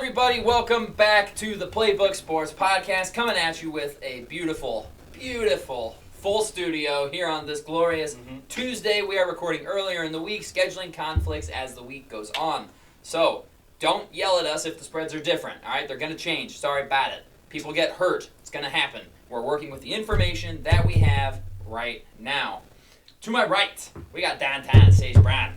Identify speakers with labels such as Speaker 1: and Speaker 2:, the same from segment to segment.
Speaker 1: everybody? Welcome back to the Playbook Sports Podcast, coming at you with a beautiful, beautiful full studio here on this glorious Tuesday. We are recording earlier in the week, scheduling conflicts as the week goes on. So, don't yell at us if the spreads are different, all right? They're going to change. Sorry about it. People get hurt. It's going to happen. We're working with the information that we have right now. To my right, we got downtown Sage Brown.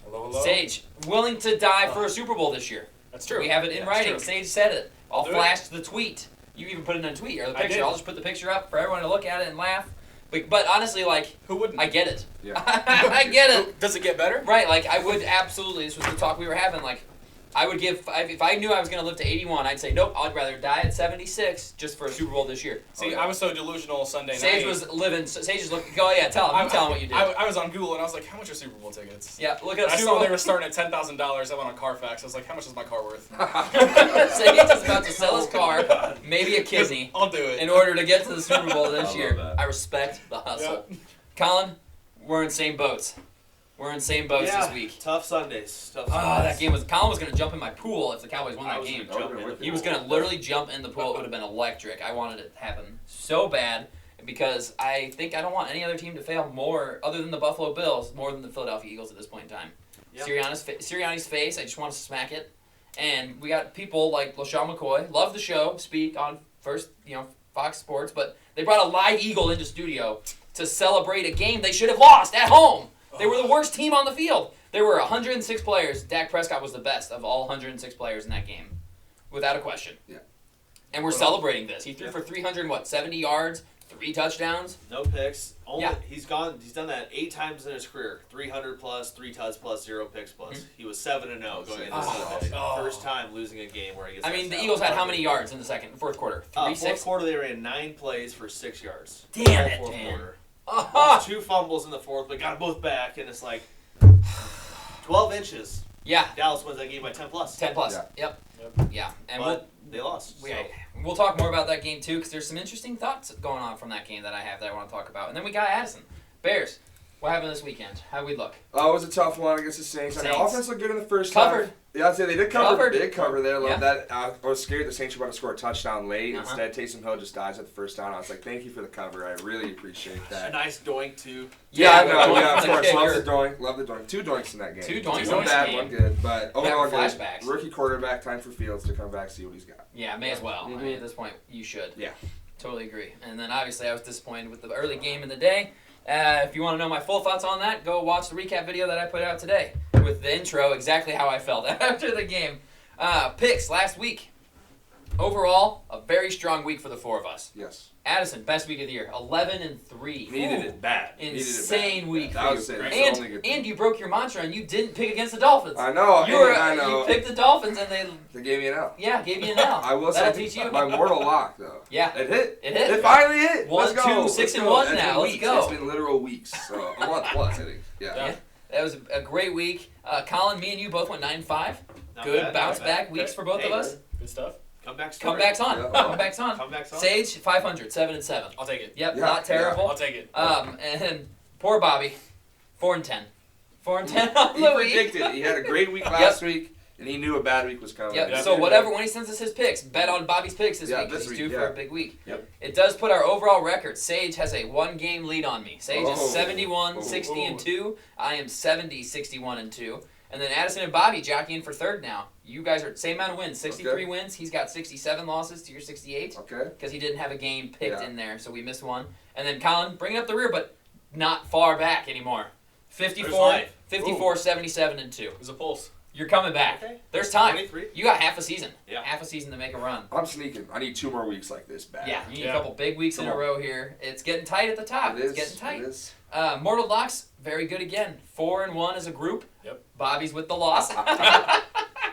Speaker 2: Hello, hello.
Speaker 1: Sage, willing to die for a Super Bowl this year.
Speaker 2: That's true.
Speaker 1: We have it in writing.
Speaker 2: True.
Speaker 1: Sage said it. I'll
Speaker 2: Do
Speaker 1: flash the tweet. You even put it in a tweet or the
Speaker 2: I
Speaker 1: picture.
Speaker 2: did.
Speaker 1: I'll just put the picture up for everyone to look at it and laugh. But honestly, like,
Speaker 2: Who wouldn't?
Speaker 1: I get it.
Speaker 3: Yeah.
Speaker 1: I get it.
Speaker 2: Does it get better?
Speaker 1: Right, like, I would absolutely, this was the talk we were having, like, I would give, if I knew I was going to live to 81, I'd say, nope, I'd rather die at 76 just for a Super Bowl this year.
Speaker 2: See, I was so delusional Sunday
Speaker 1: Sage
Speaker 2: night.
Speaker 1: was living, Sage is looking, go, yeah, tell him what you did.
Speaker 2: I was on Google and I was like, how much are Super Bowl tickets?
Speaker 1: Yeah, look at
Speaker 2: I
Speaker 1: Super
Speaker 2: saw
Speaker 1: Bowl.
Speaker 2: they were starting at $10,000. I went on Carfax. I was like, how much is my car worth?
Speaker 1: Sage is about to sell his car, maybe a kidney,
Speaker 2: I'll do it.
Speaker 1: in order to get to the Super Bowl this
Speaker 3: I
Speaker 1: year.
Speaker 3: love that.
Speaker 1: I respect the hustle.
Speaker 2: Yeah.
Speaker 1: Colin, we're in same boats. We're in same boats this week.
Speaker 4: Tough Sundays.
Speaker 1: That game was. Colin was going to jump in my pool if the Cowboys won that game. He was going to
Speaker 4: to
Speaker 1: literally jump in the pool. It would have been electric. I wanted it to happen so bad because I think I don't want any other team to fail more, other than the Buffalo Bills, more than the Philadelphia Eagles at this point in time.
Speaker 4: Yep.
Speaker 1: Sirianni's face, I just want to smack it. And we got people like LaShawn McCoy, love the show, speak on Fox Sports, but they brought a live eagle into studio to celebrate a game they should have lost at home. They were the worst team on the field. There were 106 players. Dak Prescott was the best of all 106 players in that game, without a question.
Speaker 3: Yeah.
Speaker 1: And we're celebrating this. He threw for 370 yards, 3 touchdowns.
Speaker 4: No picks.
Speaker 1: Yeah.
Speaker 4: He's done that 8 times in his career. 300 plus, 3 tuds plus, 0 picks plus.
Speaker 1: Mm-hmm.
Speaker 4: He was 7-0 going into Sunday. First time losing a game where he gets.
Speaker 1: I mean, the Eagles had how many yards in the fourth quarter? 3, 6?
Speaker 4: Fourth quarter they ran 9 plays for 6 yards.
Speaker 1: Damn it,
Speaker 4: Fourth
Speaker 1: man.
Speaker 4: quarter.
Speaker 1: Uh-huh.
Speaker 4: Lost 2 fumbles in the fourth, but got them both back, and it's like 12 inches.
Speaker 1: Yeah,
Speaker 4: Dallas wins that game by 10 plus.
Speaker 1: 10 plus.
Speaker 3: Yeah.
Speaker 1: Yep. Yeah, and
Speaker 4: But they lost.
Speaker 1: we'll talk more about that game too, because there's some interesting thoughts going on from that game that I want to talk about. And then we got Addison. Bears. What happened this weekend? How'd we look?
Speaker 3: Oh, it was a tough one against the Saints. I mean,
Speaker 1: Saints.
Speaker 3: offense looked good in the first
Speaker 1: Covered.
Speaker 3: half. Yeah, I'd say they did cover.
Speaker 1: Covered.
Speaker 3: They did cover there. I love
Speaker 1: Yeah.
Speaker 3: that. I was scared the Saints were about to score a touchdown late.
Speaker 1: Uh-huh.
Speaker 3: Instead, Taysom Hill just dies at the first down. I was like, thank you for the cover. I really appreciate
Speaker 4: A
Speaker 3: that.
Speaker 4: nice doink, too.
Speaker 3: Yeah, I know.
Speaker 1: going
Speaker 3: Yeah,
Speaker 1: for
Speaker 3: of
Speaker 1: the
Speaker 3: course.
Speaker 1: kicker.
Speaker 3: Love the doink. Love the doink. 2 doinks in that game.
Speaker 1: 2 doinks in
Speaker 3: One
Speaker 1: this
Speaker 3: bad,
Speaker 1: game.
Speaker 3: one good. But overall, good.
Speaker 1: flashbacks.
Speaker 3: Rookie quarterback, time for Fields to come back, see what he's got.
Speaker 1: Yeah, may as well. I
Speaker 3: Mhm.
Speaker 1: mean, at this point, you should.
Speaker 3: Yeah.
Speaker 1: Totally agree. And then obviously I was disappointed with the early game in the day. If you want to know my full thoughts on that, go watch the recap video that I put out today with the intro, exactly how I felt after the game. Picks last week. Overall, a very strong week for the 4 of us.
Speaker 3: Yes.
Speaker 1: Addison, best week of the year, 11-3.
Speaker 3: Needed it bad.
Speaker 1: Insane week
Speaker 3: That
Speaker 1: for
Speaker 3: was
Speaker 1: you.
Speaker 3: it. That's the only good thing.
Speaker 1: And you broke your mantra and you didn't pick against the Dolphins.
Speaker 3: I know. I know.
Speaker 1: You picked the Dolphins and
Speaker 3: They gave me an L.
Speaker 1: gave you an L.
Speaker 3: I will
Speaker 1: That'll
Speaker 3: say
Speaker 1: teach you.
Speaker 3: my mortal lock though.
Speaker 1: Yeah.
Speaker 3: It hit.
Speaker 1: It hit.
Speaker 3: It finally hit.
Speaker 1: 1,
Speaker 3: Let's go.
Speaker 1: 2, 6
Speaker 3: Let's
Speaker 1: and
Speaker 3: go.
Speaker 1: 1
Speaker 3: It's
Speaker 1: now.
Speaker 3: been
Speaker 1: Let's
Speaker 3: weeks.
Speaker 1: go.
Speaker 3: It's been literal weeks. So a month plus, I think. Yeah.
Speaker 1: That was a great week. Colin, me and you both went 9-5.
Speaker 4: Not
Speaker 1: Good
Speaker 4: bad,
Speaker 1: bounce
Speaker 4: not bad.
Speaker 1: back weeks for both of us.
Speaker 2: Good stuff.
Speaker 4: Comeback story.
Speaker 1: Comebacks on.
Speaker 3: Yeah.
Speaker 1: Comebacks on.
Speaker 4: Comebacks on.
Speaker 1: Sage, 500, 7-7.
Speaker 2: I'll take it.
Speaker 1: Yep,
Speaker 3: Yeah,
Speaker 1: not terrible.
Speaker 2: I'll take it.
Speaker 1: And poor Bobby, 4-10. 4-10 on
Speaker 3: He
Speaker 1: the week.
Speaker 3: predicted. He had a great week last week, and he knew a bad week was coming.
Speaker 1: Yep.
Speaker 2: Yeah.
Speaker 1: So whatever, when he sends us his picks, bet on Bobby's picks this
Speaker 3: Yeah,
Speaker 1: week. 'cause
Speaker 3: this
Speaker 1: he's
Speaker 3: week,
Speaker 1: due for
Speaker 3: yeah.
Speaker 1: a big week.
Speaker 3: Yep.
Speaker 1: It does put our overall record. Sage has a 1-game lead on me. Sage is
Speaker 3: Oh.
Speaker 1: 71, 60-2. I am 70, 61-2. And then Addison and Bobby jockeying for third now. You guys are same amount of wins, 63 wins. He's got 67 losses to your 68
Speaker 3: Okay.
Speaker 1: because he didn't have a game picked
Speaker 3: Yeah.
Speaker 1: in there, so we missed one. And then Colin bringing up the rear, but not far back anymore. 54, 77-2.
Speaker 2: There's a pulse.
Speaker 1: You're coming back.
Speaker 4: Okay.
Speaker 1: There's time.
Speaker 4: 23.
Speaker 1: You got half a season.
Speaker 4: Yeah.
Speaker 1: Half a season to make a run.
Speaker 3: I'm sneaking. I need 2 more weeks like this bad.
Speaker 1: Yeah, you need
Speaker 2: Yeah.
Speaker 1: a couple big weeks in
Speaker 3: Come
Speaker 1: a
Speaker 3: on.
Speaker 1: row here. It's getting tight at the top.
Speaker 3: It is.
Speaker 1: It's getting tight.
Speaker 3: It is.
Speaker 1: Mortal Locks, very good again. 4-1 as a group.
Speaker 2: Yep.
Speaker 1: Bobby's with the loss.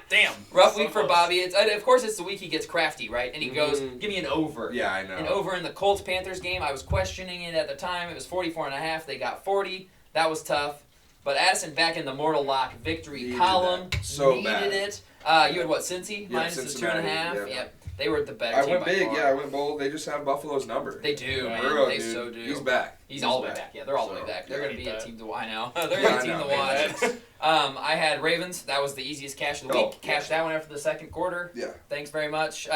Speaker 2: Damn.
Speaker 1: Rough
Speaker 2: So
Speaker 1: week for
Speaker 2: close.
Speaker 1: Bobby. It's of course it's the week he gets crafty, right? And he goes,
Speaker 3: Mhm.
Speaker 1: give me an over.
Speaker 3: Yeah, I know.
Speaker 1: An over in the Colts-Panthers game. I was questioning it at the time. It was 44.5. They got 40. That was tough. But Addison back in the Mortal Lock victory
Speaker 3: Needed
Speaker 1: column.
Speaker 3: that. So
Speaker 1: Needed
Speaker 3: bad.
Speaker 1: it. You had what, Cincy?
Speaker 3: Yep,
Speaker 1: Minus the
Speaker 3: Cincinnati,
Speaker 1: 2.5.
Speaker 3: yep.
Speaker 1: Yep. They were the better
Speaker 3: I
Speaker 1: team
Speaker 3: went
Speaker 1: by
Speaker 3: big.
Speaker 1: far.
Speaker 3: Yeah, I went bold. They just have Buffalo's number.
Speaker 1: They do, man.
Speaker 3: Burrow,
Speaker 1: They
Speaker 3: dude,
Speaker 1: so do.
Speaker 3: He's back.
Speaker 1: He's all the way back. Yeah, they're all the way
Speaker 3: So,
Speaker 1: back. They're
Speaker 2: yeah.
Speaker 1: going to be a
Speaker 2: Hate
Speaker 1: team to watch. I know. They're
Speaker 3: Yeah,
Speaker 1: a
Speaker 3: I
Speaker 1: team
Speaker 3: know,
Speaker 1: to
Speaker 3: man.
Speaker 1: watch. I had Ravens. That was the easiest cash of the week. Cashed that one after the second quarter.
Speaker 3: Yeah.
Speaker 1: Thanks very much.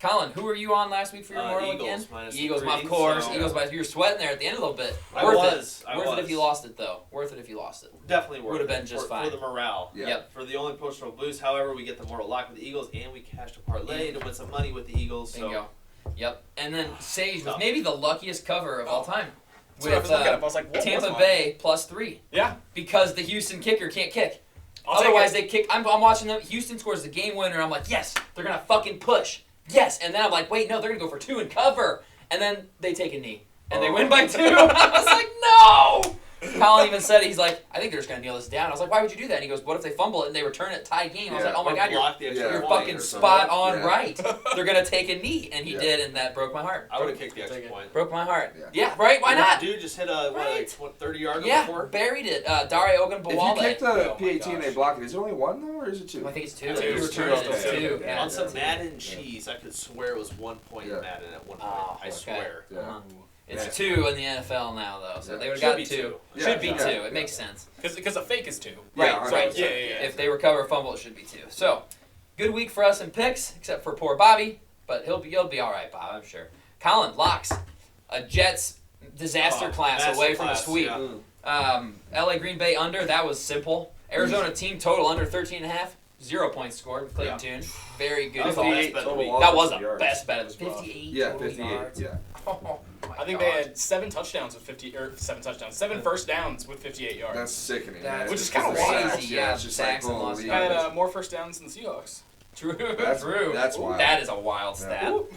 Speaker 1: Colin, who were you on last week for your mortal
Speaker 4: Eagles,
Speaker 1: again?
Speaker 4: -3,
Speaker 1: Eagles, of course.
Speaker 4: so-
Speaker 1: Eagles, you were sweating there at the end a little bit.
Speaker 4: I
Speaker 1: Worth
Speaker 4: was.
Speaker 1: it if you lost it, though. Worth it if you lost it.
Speaker 4: Definitely worth
Speaker 1: Would've
Speaker 4: it
Speaker 1: been just
Speaker 4: for
Speaker 1: fine.
Speaker 4: the morale.
Speaker 3: Yeah.
Speaker 1: Yep.
Speaker 4: For the only personal boost, however, we get the mortal lock with the Eagles, and we cashed a parlay to win some money with the Eagles. So
Speaker 1: Bingo. Yep. And then Sage with maybe the luckiest cover of all time.
Speaker 2: So I was
Speaker 1: With
Speaker 2: looking up, I was like, what
Speaker 1: Tampa
Speaker 2: was mine?
Speaker 1: Bay +3.
Speaker 2: Yeah.
Speaker 1: Because the Houston kicker can't kick.
Speaker 2: I'll take
Speaker 1: Otherwise,
Speaker 2: it.
Speaker 1: they kick. I'm watching them. Houston scores the game winner. I'm like, yes, they're going to fucking push. Yes. And then I'm like, wait, no, they're going to go for 2 and cover. And then they take a knee. And they win by 2. I was like, no! Colin even said it. He's like, I think they're just going to kneel this down. I was like, why would you do that? And he goes, what if they fumble it and they return it tie game? I was
Speaker 3: Yeah.
Speaker 1: like, oh my God, you're
Speaker 4: block the extra
Speaker 1: You're
Speaker 4: point
Speaker 1: fucking
Speaker 4: or
Speaker 1: spot
Speaker 4: something.
Speaker 1: on right. They're gonna take a knee, and he
Speaker 3: Yeah.
Speaker 1: did, and that broke my heart.
Speaker 4: I would have kicked the extra
Speaker 2: Take it.
Speaker 4: point.
Speaker 1: Broke my heart.
Speaker 3: Yeah.
Speaker 1: Yeah, right. Why not?
Speaker 4: Dude just hit a
Speaker 1: Right.
Speaker 4: 30-yarder
Speaker 1: Yeah,
Speaker 4: before.
Speaker 1: buried it. Dare
Speaker 3: If you
Speaker 1: Ogunbowale.
Speaker 3: kick the
Speaker 2: Oh my
Speaker 3: PAT and they
Speaker 2: gosh.
Speaker 3: block it, is it only 1 though, or is it 2?
Speaker 1: I think it's 2.
Speaker 2: Two.
Speaker 1: He
Speaker 2: Two.
Speaker 1: returned it.
Speaker 3: Okay.
Speaker 1: It's 2. Yeah.
Speaker 4: On some
Speaker 3: that's it.
Speaker 4: Madden cheese, I could swear it was 1 point
Speaker 3: Yeah.
Speaker 4: in Madden at one point.
Speaker 1: Oh,
Speaker 4: I
Speaker 1: okay.
Speaker 4: swear.
Speaker 3: Yeah.
Speaker 1: Uh-huh. It's
Speaker 3: Yeah.
Speaker 1: 2 in the NFL now, though, so
Speaker 3: Yeah.
Speaker 1: they would have
Speaker 4: Should
Speaker 1: got
Speaker 4: be
Speaker 1: 2.
Speaker 4: two.
Speaker 1: Should be
Speaker 3: Yeah.
Speaker 1: 2.
Speaker 3: Yeah.
Speaker 1: It makes sense.
Speaker 2: Because a fake is 2.
Speaker 1: Right,
Speaker 3: Yeah,
Speaker 1: right.
Speaker 2: Yeah, yeah, yeah.
Speaker 1: If they recover a fumble, it should be 2. So, good week for us in picks, except for poor Bobby, but you'll be all right, Bob, I'm sure. Colin, locks. A Jets disaster class
Speaker 4: massive
Speaker 1: away from a
Speaker 4: class,
Speaker 1: sweep.
Speaker 4: yeah.
Speaker 1: LA Green Bay under, that was simple. Arizona team total under 13.5. 0 points scored with Clayton Tune. Very good.
Speaker 4: That was the best bet of the week.
Speaker 1: That was
Speaker 3: offensive
Speaker 1: a
Speaker 3: yards.
Speaker 1: best bet. It was
Speaker 2: It was rough.
Speaker 1: 58
Speaker 3: Yeah,
Speaker 1: total
Speaker 3: 58.
Speaker 1: yards.
Speaker 3: Yeah.
Speaker 1: Oh, my
Speaker 2: I think
Speaker 1: God.
Speaker 2: they had 7 touchdowns with 7 first downs with 58 yards.
Speaker 3: That's sickening.
Speaker 1: That's
Speaker 3: man.
Speaker 2: Which
Speaker 3: It's
Speaker 2: is kinda
Speaker 3: just the
Speaker 2: wild.
Speaker 3: sacks,
Speaker 1: Yeah,
Speaker 3: it's just
Speaker 1: sacks
Speaker 3: like,
Speaker 1: and lost
Speaker 3: holy.
Speaker 1: yards.
Speaker 2: had more first downs than the Seahawks.
Speaker 1: True.
Speaker 3: That's
Speaker 1: True.
Speaker 3: wild.
Speaker 1: That is a wild
Speaker 3: Yeah.
Speaker 1: stat.
Speaker 2: Ooh.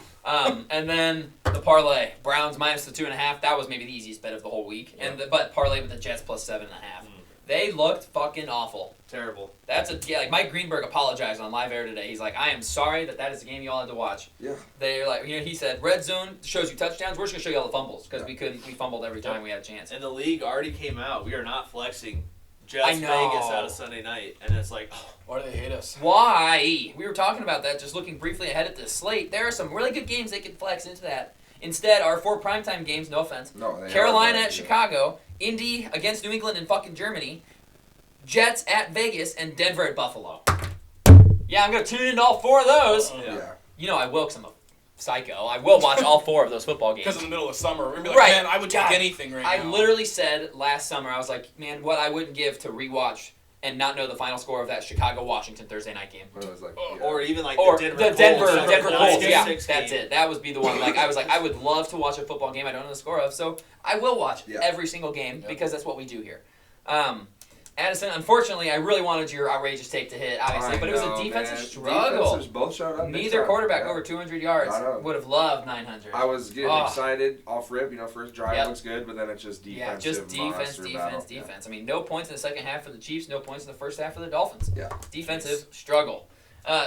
Speaker 1: And then the parlay, Browns minus the 2.5. That was maybe the easiest bet of the whole week.
Speaker 3: Yeah.
Speaker 1: But parlay with the Jets plus 7.5. They looked fucking awful.
Speaker 4: Terrible.
Speaker 1: Like Mike Greenberg apologized on live air today. He's like, I am sorry that is a game you all had to watch.
Speaker 3: Yeah.
Speaker 1: They're like, he said, red zone shows you touchdowns. We're just gonna show you all the fumbles because
Speaker 3: Yeah.
Speaker 1: we fumbled every time we had a chance.
Speaker 4: And the league already came out. We are not flexing. Just
Speaker 1: I know.
Speaker 4: Vegas out of Sunday night, and it's like,
Speaker 2: Why do they hate us?
Speaker 1: Why? We were talking about that, just looking briefly ahead at this slate. There are some really good games they could flex into that. Instead, our 4 primetime games, no offense.
Speaker 3: No, they
Speaker 1: Carolina
Speaker 3: are,
Speaker 1: at Chicago, Indy against New England and fucking Germany, Jets at Vegas, and Denver at Buffalo. Yeah, I'm going to tune into all 4 of those.
Speaker 3: Yeah.
Speaker 1: You know I will because I'm a psycho. I will watch all 4 of those football games.
Speaker 2: Because in the middle of summer, we're going to be like,
Speaker 1: Right.
Speaker 2: man, I would take
Speaker 1: God.
Speaker 2: anything right
Speaker 1: I
Speaker 2: now.
Speaker 1: literally said last summer, I was like, man, what I wouldn't give to rewatch and not know the final score of that Chicago-Washington Thursday night game.
Speaker 3: It was like,
Speaker 2: Oh,
Speaker 3: yeah.
Speaker 4: or even like
Speaker 1: Or
Speaker 4: the Denver
Speaker 1: the
Speaker 4: Colts.
Speaker 1: Denver Colts, yeah,
Speaker 4: 9-6
Speaker 1: that's
Speaker 4: game.
Speaker 1: it. That would be the one. Like I was like, I would love to watch a football game I don't know the score of, so I will watch
Speaker 3: Yeah.
Speaker 1: every single game
Speaker 2: Yep.
Speaker 1: because that's what we do here. Addison, unfortunately, I really wanted your outrageous take to hit, obviously,
Speaker 3: I
Speaker 1: but it was
Speaker 3: know,
Speaker 1: a defensive
Speaker 3: man.
Speaker 1: struggle.
Speaker 3: Defenses both showed up big
Speaker 1: Neither
Speaker 3: time.
Speaker 1: quarterback
Speaker 3: Yeah.
Speaker 1: over 200 yards.
Speaker 3: I know.
Speaker 1: Would have loved 900.
Speaker 3: I was getting
Speaker 1: Oh.
Speaker 3: excited off rip. First drive
Speaker 1: Yep.
Speaker 3: looks good, but then it's just
Speaker 1: Yeah,
Speaker 3: defensive.
Speaker 1: just defense,
Speaker 3: monster
Speaker 1: defense,
Speaker 3: battle.
Speaker 1: defense. I mean, no points in the second half for the Chiefs, no points in the first half for the Dolphins.
Speaker 3: Yeah.
Speaker 1: Defensive struggle.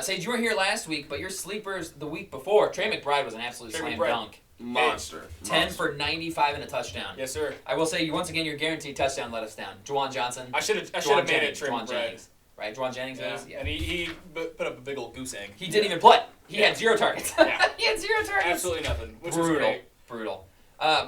Speaker 1: Sage, you weren't here last week, but your sleepers the week before, Trey McBride was an absolute
Speaker 2: Trey
Speaker 1: slam
Speaker 2: McBride.
Speaker 1: dunk.
Speaker 3: Monster.
Speaker 1: 10 for 95 and a touchdown.
Speaker 2: Yes, sir.
Speaker 1: I will say, you once again, your guaranteed touchdown let us down. Juwan Johnson.
Speaker 2: I should have
Speaker 1: Juwan
Speaker 2: made it Trey
Speaker 1: Juwan
Speaker 2: McBride.
Speaker 1: Jennings. Right, Juwan Jennings
Speaker 2: Yeah.
Speaker 1: is? Yeah.
Speaker 2: And he put up a big old goose egg.
Speaker 1: He didn't even play. He
Speaker 2: Yeah.
Speaker 1: had 0 targets.
Speaker 2: Yeah.
Speaker 1: He had 0 targets.
Speaker 2: Absolutely nothing, which was
Speaker 1: Brutal.
Speaker 2: great.
Speaker 1: Brutal.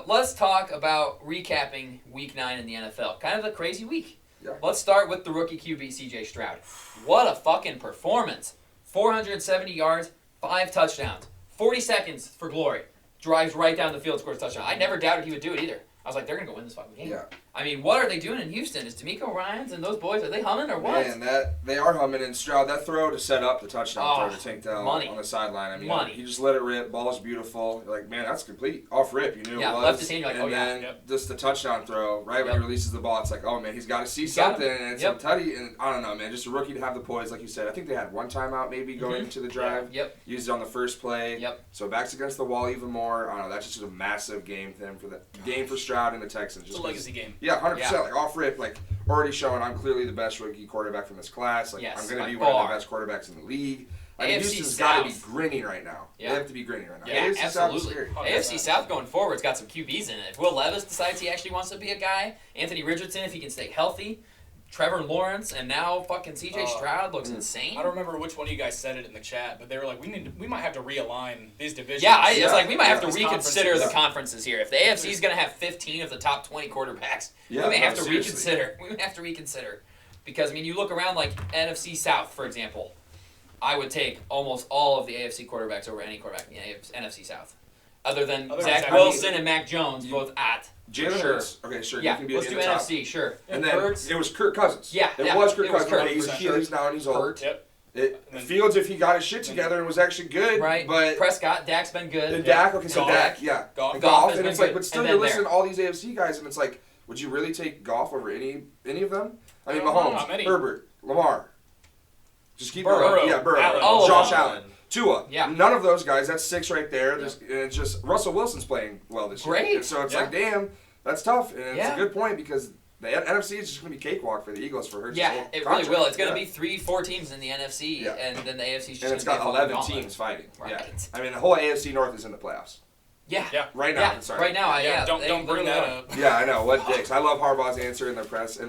Speaker 1: Let's talk about recapping Week 9 in the NFL. Kind of a crazy week.
Speaker 3: Yeah.
Speaker 1: Let's start with the rookie QB, CJ Stroud. What a fucking performance. 470 yards, 5 touchdowns, 40 seconds for glory. Drives right down the field, scores a touchdown. I never doubted he would do it either. I was like, they're going to go win this fucking game.
Speaker 3: Yeah.
Speaker 1: I mean, what are they doing in Houston? Is D'Amico Ryans and those boys, are they humming or what?
Speaker 3: Man, they are humming. And Stroud, that throw to set up the touchdown
Speaker 1: Oh,
Speaker 3: throw to Tank Dell
Speaker 1: money.
Speaker 3: on the sideline. I mean,
Speaker 1: Money.
Speaker 3: he just let it rip. Ball's beautiful. You're like, man, that's complete. Off rip, you knew
Speaker 1: Yeah,
Speaker 3: it was.
Speaker 1: left his hand, you're like,
Speaker 3: and
Speaker 1: oh, yeah.
Speaker 3: then
Speaker 2: Yep.
Speaker 3: just the touchdown throw, right when
Speaker 1: Yep.
Speaker 3: he releases the ball, it's like, oh, man, he's got to see
Speaker 1: got
Speaker 3: something. And it's
Speaker 1: Yep.
Speaker 3: some tutty. And I don't know, man, just a rookie to have the poise, like you said. I think they had one timeout maybe going into the drive.
Speaker 1: Yep.
Speaker 3: Used it on the first play.
Speaker 1: Yep.
Speaker 3: So backs against the wall even more. I don't know. That's just a massive game for them game for Stroud and the Texans.
Speaker 2: It's
Speaker 3: Just
Speaker 2: a
Speaker 3: 'cause-
Speaker 2: legacy game.
Speaker 3: Yeah, 100%.
Speaker 1: Yeah.
Speaker 3: Like off rip, like already showing I'm clearly the best rookie quarterback from this class. Like
Speaker 1: Yes,
Speaker 3: I'm going
Speaker 1: by
Speaker 3: to be one of
Speaker 1: far.
Speaker 3: the best quarterbacks in the league. I mean,
Speaker 1: AFC
Speaker 3: Houston's got to be
Speaker 1: South.
Speaker 3: grinning right now.
Speaker 1: Yeah.
Speaker 3: They have to be grinning right now.
Speaker 1: Yeah,
Speaker 3: AFC South is
Speaker 1: absolutely.
Speaker 3: scary.
Speaker 2: 100%.
Speaker 1: AFC South going forward's got some QBs in it. If Will Levis decides he actually wants to be a guy, Anthony Richardson, if he can stay healthy, Trevor Lawrence, and now fucking CJ Stroud looks insane.
Speaker 2: I don't remember which one of you guys said it in the chat, but they were like, we might have to realign these divisions.
Speaker 1: Yeah, it's
Speaker 3: Yeah.
Speaker 1: like we might have to
Speaker 2: These
Speaker 1: reconsider
Speaker 2: conferences.
Speaker 1: the conferences here. If the AFC is going to have 15 of the top 20 quarterbacks,
Speaker 3: Yeah,
Speaker 1: we may
Speaker 3: no,
Speaker 1: have to
Speaker 3: seriously.
Speaker 1: reconsider. We may have to reconsider. Because, I mean, you look around like NFC South, for example. I would take almost all of the AFC quarterbacks over any quarterback in the NFC South. Other than Zach Wilson and Mac Jones, both at.
Speaker 3: Jalen Hurts. Okay, sure.
Speaker 1: Yeah,
Speaker 3: you can be
Speaker 1: let's
Speaker 3: in
Speaker 1: do
Speaker 3: the top.
Speaker 1: NFC, sure.
Speaker 3: And then
Speaker 1: Hurts.
Speaker 3: it was Kirk Cousins.
Speaker 1: Yeah,
Speaker 3: it was Kirk
Speaker 1: it was
Speaker 3: Cousins.
Speaker 1: Kirk.
Speaker 3: Okay, he's Achilles now and he's old.
Speaker 1: Hurt.
Speaker 2: Yep.
Speaker 3: Fields, if he got his shit together and was actually good,
Speaker 1: Right.
Speaker 3: but
Speaker 1: Prescott, Dak's been good.
Speaker 3: and Dak, okay, so
Speaker 2: Goff.
Speaker 3: Dak, yeah,
Speaker 2: Goff.
Speaker 3: and
Speaker 1: Goff
Speaker 3: Goff,
Speaker 1: has
Speaker 3: and
Speaker 1: been
Speaker 3: it's like,
Speaker 1: good.
Speaker 3: but still,
Speaker 1: And
Speaker 3: you're
Speaker 1: then
Speaker 3: listening
Speaker 1: there.
Speaker 3: to all these AFC guys, and it's like, would you really take Goff over any of them? I mean,
Speaker 2: I don't know,
Speaker 3: Mahomes,
Speaker 2: not many.
Speaker 3: Herbert, Lamar, just keep
Speaker 1: Burrow.
Speaker 3: going. Yeah, Burrow,
Speaker 2: Allen.
Speaker 1: All of
Speaker 3: Josh
Speaker 1: them.
Speaker 3: Allen, Tua.
Speaker 1: Yeah.
Speaker 3: None of those guys. That's 6 right there. And it's just Russell Wilson's playing well this year.
Speaker 1: Great.
Speaker 3: And so it's
Speaker 1: Yeah.
Speaker 3: like, damn, that's tough, and it's
Speaker 1: Yeah.
Speaker 3: a good point because the NFC is just going to be cakewalk for the Eagles for Hurts.
Speaker 1: Yeah, it really
Speaker 3: contract.
Speaker 1: will. It's going to
Speaker 3: Yeah.
Speaker 1: be 3-4 teams in the NFC,
Speaker 3: Yeah.
Speaker 1: and then the AFC is just
Speaker 3: And it's
Speaker 1: going
Speaker 3: got
Speaker 1: to be a
Speaker 3: 11
Speaker 1: fucking gauntlet.
Speaker 3: teams fighting.
Speaker 1: Right.
Speaker 3: Yeah. I mean, the whole AFC North is in the playoffs.
Speaker 1: Yeah.
Speaker 2: Yeah.
Speaker 3: Right now.
Speaker 1: Yeah.
Speaker 3: Sorry.
Speaker 1: Right now,
Speaker 2: Don't
Speaker 1: they
Speaker 2: bring
Speaker 1: literally
Speaker 2: that
Speaker 1: are.
Speaker 2: up.
Speaker 3: Yeah, I know. What dicks. I love Harbaugh's answer in the post.